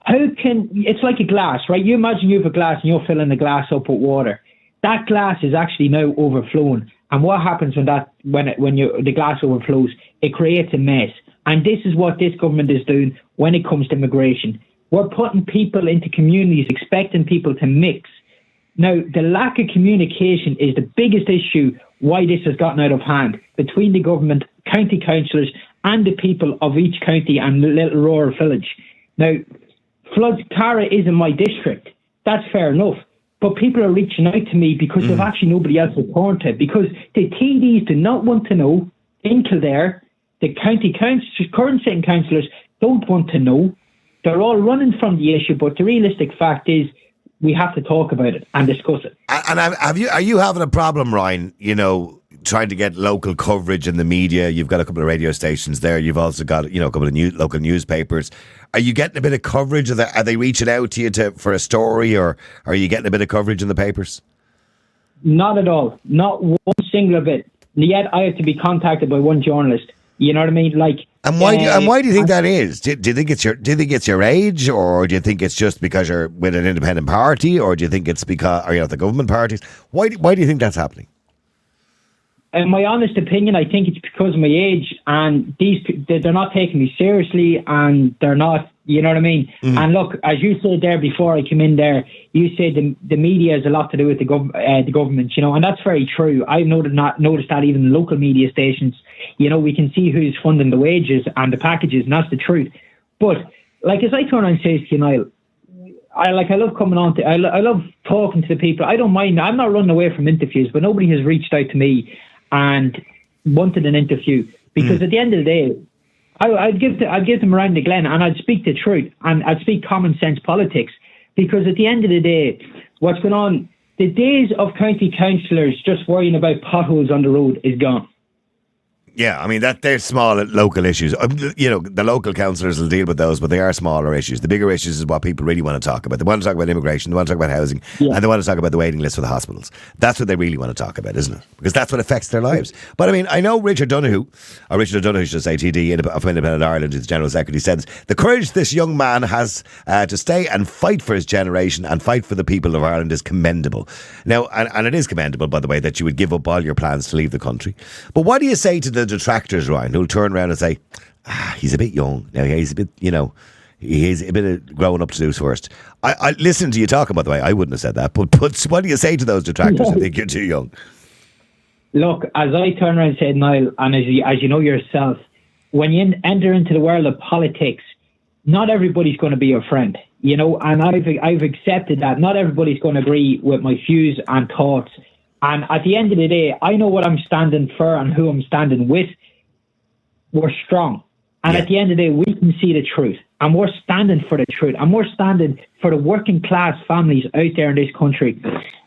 It's like a glass, right? You imagine you have a glass and you're filling the glass up with water. That glass is actually now overflowing. And what happens when the glass overflows? It creates a mess. And this is what this government is doing when it comes to immigration. We're putting people into communities, expecting people to mix. Now, the lack of communication is the biggest issue why this has gotten out of hand between the government, county councillors, and the people of each county and little rural village. Now, Floods Cara is in my district. That's fair enough. But people are reaching out to me because they've actually nobody else to turn to. Because the TDs do not want to know in Kildare. The county councillors, current sitting councillors, don't want to know. They're all running from the issue. But the realistic fact is, we have to talk about it and discuss it. And are you having a problem, Ryan, you know, trying to get local coverage in the media? You've got a couple of radio stations there. You've also got, you know, a couple of local newspapers. Are you getting a bit of coverage? Are they reaching out to you for a story, or are you getting a bit of coverage in the papers? Not at all. Not one single bit. Yet I have to be contacted by one journalist. You know what I mean? Like, and why do you think that is? Do you think it's your age, or do you think it's just because you're with an independent party, or do you think it's because are you at the government parties? Why do you think that's happening? In my honest opinion, I think it's because of my age, and they're not taking me seriously, and they're not, you know what I mean? And look, as you said there before I came in there, you said the media has a lot to do with the government, you know, and that's very true. I've noticed that even in local media stations, you know, we can see who's funding the wages and the packages, and that's the truth. But like, as I turn around and say to you, Niall, I love coming on to, I love talking to the people. I don't mind. I'm not running away from interviews, but nobody has reached out to me and wanted an interview, because at the end of the day, I'd give them around the Glen, and I'd speak the truth, and I'd speak common sense politics, because at the end of the day, what's going on, the days of county councillors just worrying about potholes on the road is gone. Yeah, I mean, they're small local issues. The local councillors will deal with those, but they are smaller issues. The bigger issues is what people really want to talk about. They want to talk about immigration, they want to talk about housing, and they want to talk about the waiting list for the hospitals. That's what they really want to talk about, isn't it? Because that's what affects their lives. But I mean, I know Richard O'Donoghue should say, TD of Independent Ireland, his General Secretary, said the courage this young man has to stay and fight for his generation and fight for the people of Ireland is commendable. Now, and it is commendable, by the way, that you would give up all your plans to leave the country. But what do you say to the detractors, Ryan, who'll turn around and say, he's a bit young. Now, he's a bit, he's a bit of growing up to do first. I listen to you talking, by the way. I wouldn't have said that. But what do you say to those detractors who think you're too young? Look, as I turn around and said, Niall, and as you know yourself, when you enter into the world of politics, not everybody's going to be your friend, and I've accepted that. Not everybody's going to agree with my views and thoughts. And at the end of the day, I know what I'm standing for and who I'm standing with. We're strong. And at the end of the day, we can see the truth. And we're standing for the truth. And we're standing for the working class families out there in this country.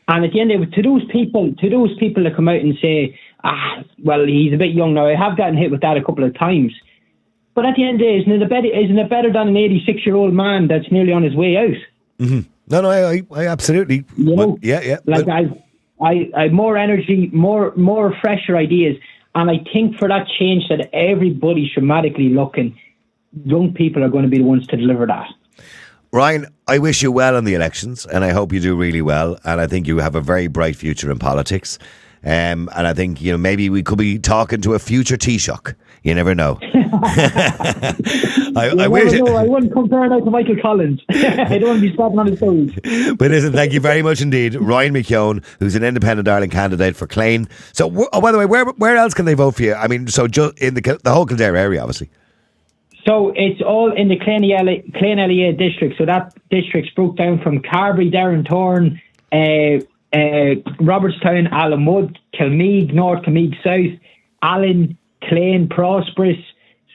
And at the end of the day, to those people that come out and say, well, he's a bit young now. I have gotten hit with that a couple of times. But at the end of the day, isn't it better than an 86-year-old man that's nearly on his way out? Mm-hmm. No, I absolutely. Yeah. Like I have more energy, more fresher ideas. And I think for that change that everybody's dramatically looking, young people are going to be the ones to deliver that. Ryan, I wish you well in the elections, and I hope you do really well. And I think you have a very bright future in politics. And I think, maybe we could be talking to a future Taoiseach. You never know. I wish. I wouldn't compare that to Michael Collins. I don't want to be stepping on his toes. But listen, thank you very much indeed, Ryan McKeown, who's an Independent Ireland candidate for Clane. So, by the way, where else can they vote for you? I mean, so just in the whole Kildare area, obviously. So it's all in the Clane LEA district. So that district's broke down from Carbery, Downtorn, Robertstown, Allenwood, Kilmeague North, Kilmeague South, Allen, Clane, Prosperous.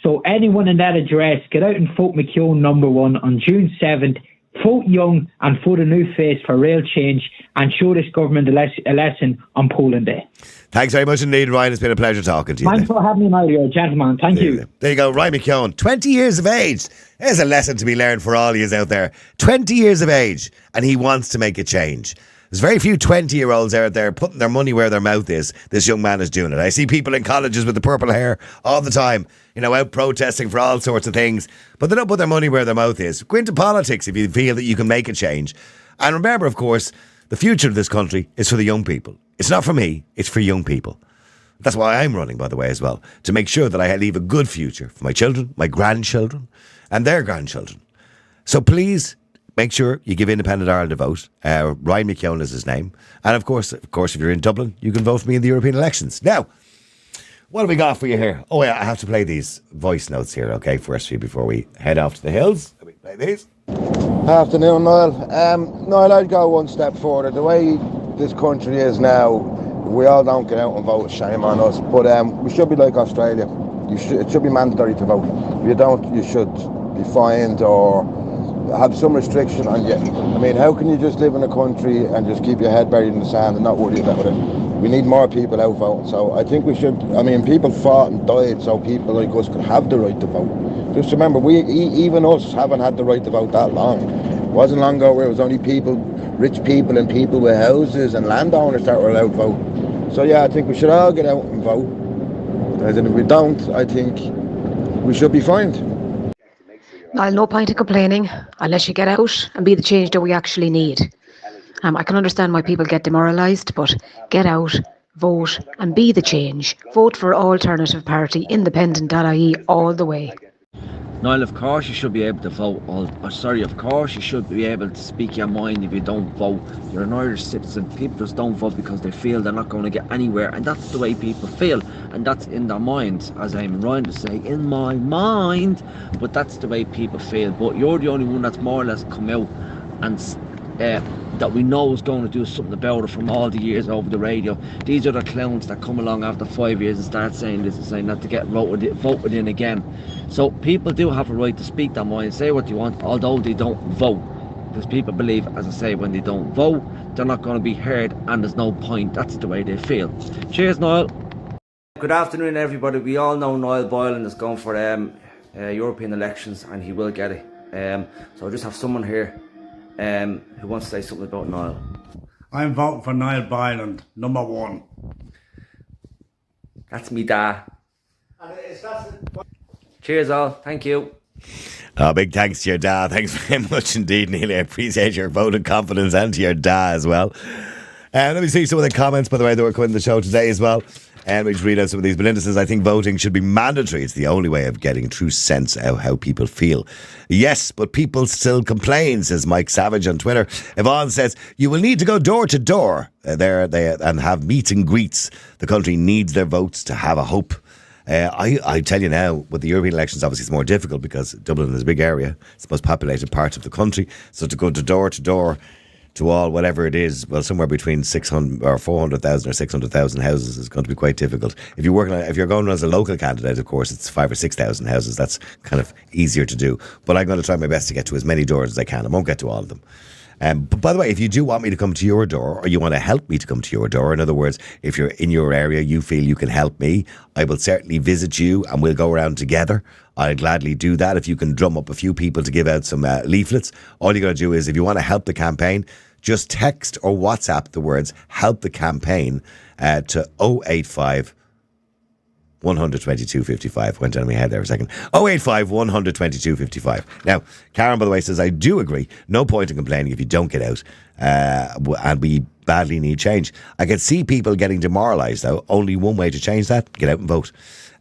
So anyone in that address, get out and vote McKeown number 1 on June 7th. Vote young and vote a new face for real change and show this government a lesson on polling day. Thanks very much indeed, Ryan. It's been a pleasure talking to you. Thanks for having me, Niall. You're a gentleman. Thank you. There you go, Ryan McKeown, 20 years of age. There's a lesson to be learned for all of you out there. 20 years of age, and he wants to make a change. There's very few 20-year-olds out there putting their money where their mouth is. This young man is doing it. I see people in colleges with the purple hair all the time, out protesting for all sorts of things, but they don't put their money where their mouth is. Go into politics if you feel that you can make a change. And remember, of course, the future of this country is for the young people. It's not for me, it's for young people. That's why I'm running, by the way, as well, to make sure that I leave a good future for my children, my grandchildren, and their grandchildren. So please, make sure you give Independent Ireland a vote. Ryan McKeown is his name. And of course, if you're in Dublin, you can vote for me in the European elections. Now, what have we got for you here? Oh, yeah, I have to play these voice notes here, okay, first before we head off to the hills. Let me play these. Afternoon, Niall. Niall, I'd go one step further. The way this country is now, if we all don't get out and vote, shame on us. But we should be like Australia. It should be mandatory to vote. If you don't, you should be fined or have some restriction on you. I mean, how can you just live in a country and just keep your head buried in the sand and not worry about it? We need more people out voting. So I think we should, people fought and died so people like us could have the right to vote. Just remember, even us haven't had the right to vote that long. It wasn't long ago where it was only rich people and people with houses and landowners that were allowed to vote. So yeah, I think we should all get out and vote. And if we don't, I think we should be fined. No point in complaining unless you get out and be the change that we actually need. I can understand why people get demoralised, but get out, vote and be the change. Vote for Alternative Party, independent.ie all the way. Niall, of course you should be able to vote. Of course you should be able to speak your mind if you don't vote. You're an Irish citizen. People just don't vote because they feel they're not going to get anywhere, and that's the way people feel, and that's in their minds, as I'm trying to say, in my mind, but that's the way people feel. But you're the only one that's more or less come out and that we know is going to do something about it from all the years over the radio. These are the clowns that come along after 5 years and start saying this and saying that to get voted in again. So people do have a right to speak their mind, say what you want, although they don't vote. Because people believe, as I say, when they don't vote, they're not going to be heard and there's no point. That's the way they feel. Cheers, Niall. Good afternoon, everybody. We all know Niall Boylan is going for European elections, and he will get it. So I just have someone here who wants to say something about Niall. I'm voting for Niall Boylan, number one. That's me, da. Cheers, all. Thank you. Oh, big thanks to your dad. Thanks very much indeed, Neil. I appreciate your vote of confidence, and to your dad as well. Let me see some of the comments, by the way, that were coming to the show today as well. And we just read out some of these. Belinda says, I think voting should be mandatory. It's the only way of getting a true sense of how people feel. Yes, but people still complain, says Mike Savage on Twitter. Yvonne says, you will need to go door to door and have meet and greets. The country needs their votes to have a hope. I tell you now, with the European elections, obviously it's more difficult because Dublin is a big area. It's the most populated part of the country. So to go to door to all, whatever it is, well, somewhere between 600 or 400,000 or 600,000 houses is going to be quite difficult. If you're going as a local candidate, of course, it's 5,000 or 6,000 houses. That's kind of easier to do. But I'm going to try my best to get to as many doors as I can. I won't get to all of them. But by the way, if you do want me to come to your door, or you want to help me to come to your door, in other words, if you're in your area, you feel you can help me, I will certainly visit you and we'll go around together. I'll gladly do that. If you can drum up a few people to give out some leaflets, all you got to do is, if you want to help the campaign, just text or WhatsApp the words help the campaign to 085 122 55. Went down in my head there for a second. 085 122 55. Now, Karen, by the way, says, I do agree. No point in complaining if you don't get out. And we badly need change. I can see people getting demoralised, though. Only one way to change that: get out and vote.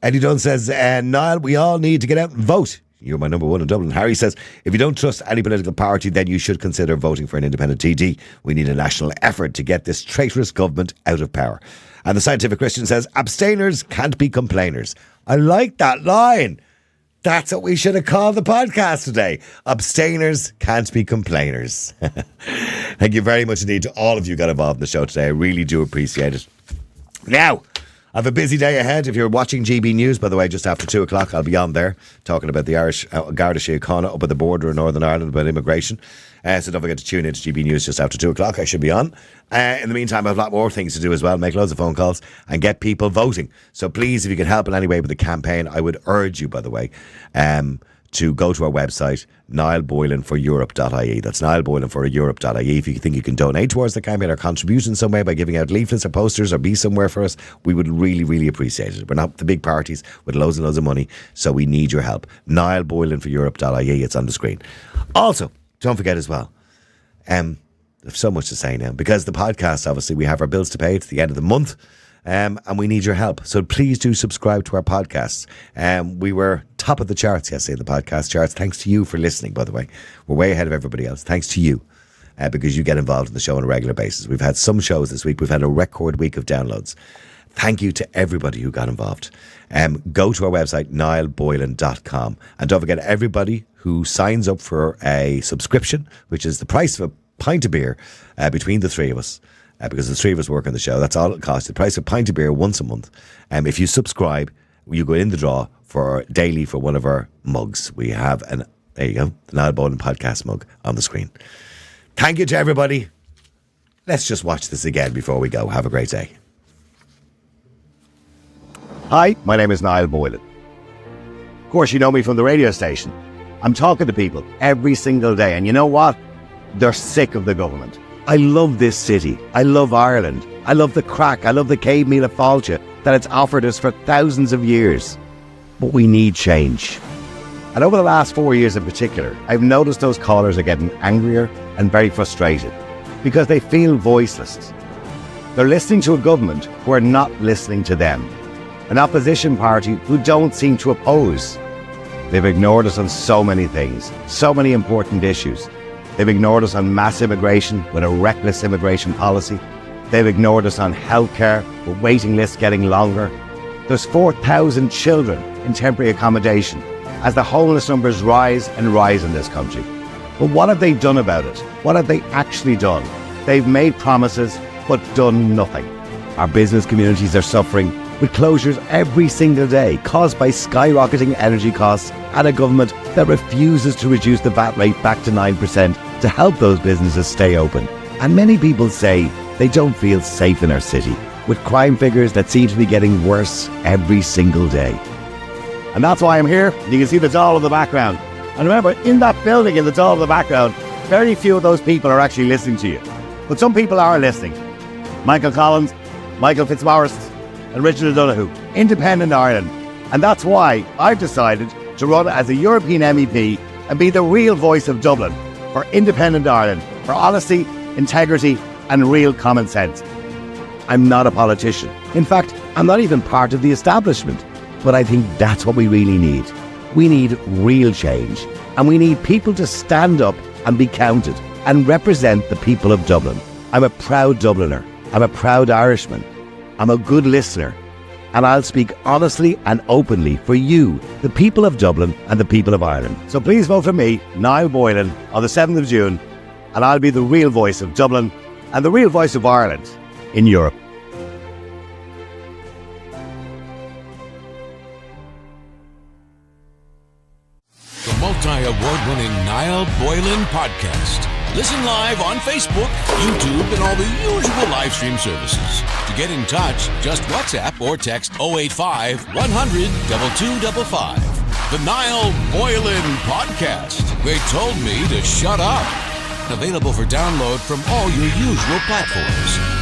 Eddie Dunn says, Niall, we all need to get out and vote. You're my number one in Dublin. Harry says, if you don't trust any political party, then you should consider voting for an independent TD. We need a national effort to get this traitorous government out of power. And the Scientific Christian says, abstainers can't be complainers. I like that line. That's what we should have called the podcast today. Abstainers can't be complainers. Thank you very much indeed to all of you who got involved in the show today. I really do appreciate it. Now, I have a busy day ahead. If you're watching GB News, by the way, just after 2 o'clock, I'll be on there talking about the Irish Garda Síochána up at the border in Northern Ireland about immigration. So don't forget to tune into GB News just after 2 o'clock. I should be on. In the meantime, I have a lot more things to do as well. Make loads of phone calls and get people voting. So please, if you can help in any way with the campaign, I would urge you, by the way, to go to our website, niallboylanforeurope.ie. That's niallboylanforeurope.ie. If you think you can donate towards the campaign or contribute in some way by giving out leaflets or posters or be somewhere for us, we would really, really appreciate it. We're not the big parties with loads and loads of money, so we need your help. niallboylanforeurope.ie. It's on the screen. Also, don't forget as well, there's so much to say now, because the podcast, obviously, we have our bills to pay. It's the end of the month. And we need your help. So please do subscribe to our podcasts. We were top of the charts yesterday, the podcast charts. Thanks to you for listening, by the way. We're way ahead of everybody else. Thanks to you, because you get involved in the show on a regular basis. We've had some shows this week. We've had a record week of downloads. Thank you to everybody who got involved. Go to our website, niallboylan.com. And don't forget, everybody who signs up for a subscription, which is the price of a pint of beer between the three of us, because the three of us work on the show. That's all it costs. The price of a pint of beer once a month. If you subscribe, you go in the draw for daily for one of our mugs. We have there you go, the Niall Boylan podcast mug on the screen. Thank you to everybody. Let's just watch this again before we go. Have a great day. Hi, my name is Niall Boylan. Of course, you know me from the radio station. I'm talking to people every single day, and you know what? They're sick of the government. I love this city. I love Ireland. I love the crack. I love the cave meal of Fáilte that it's offered us for thousands of years. But we need change. And over the last 4 years in particular, I've noticed those callers are getting angrier and very frustrated because they feel voiceless. They're listening to a government who are not listening to them. An opposition party who don't seem to oppose. They've ignored us on so many things, so many important issues. They've ignored us on mass immigration with a reckless immigration policy. They've ignored us on healthcare with waiting lists getting longer. There's 4,000 children in temporary accommodation as the homeless numbers rise and rise in this country. But what have they done about it? What have they actually done? They've made promises but done nothing. Our business communities are suffering with closures every single day caused by skyrocketing energy costs and a government that refuses to reduce the VAT rate back to 9% to help those businesses stay open. And many people say they don't feel safe in our city. with crime figures that seem to be getting worse every single day. And that's why I'm here. You can see the doll in the background. And remember, in that building, in the doll in the background, very few of those people are actually listening to you. But some people are listening. Michael Collins, Michael Fitzmaurice, and Richard O'Donoghue, Independent Ireland. And that's why I've decided to run as a European MEP and be the real voice of Dublin for Independent Ireland, for honesty, integrity, and real common sense. I'm not a politician. In fact, I'm not even part of the establishment. But I think that's what we really need. We need real change. And we need people to stand up and be counted and represent the people of Dublin. I'm a proud Dubliner. I'm a proud Irishman. I'm a good listener. And I'll speak honestly and openly for you, the people of Dublin and the people of Ireland. So please vote for me, Niall Boylan, on the 7th of June, and I'll be the real voice of Dublin and the real voice of Ireland in Europe. The multi-award-winning Niall Boylan Podcast. Listen live on Facebook, YouTube, and all the usual live stream services. To get in touch, just WhatsApp or text 085 100 2255. The Niall Boylan Podcast. They told me to shut up. Available for download from all your usual platforms.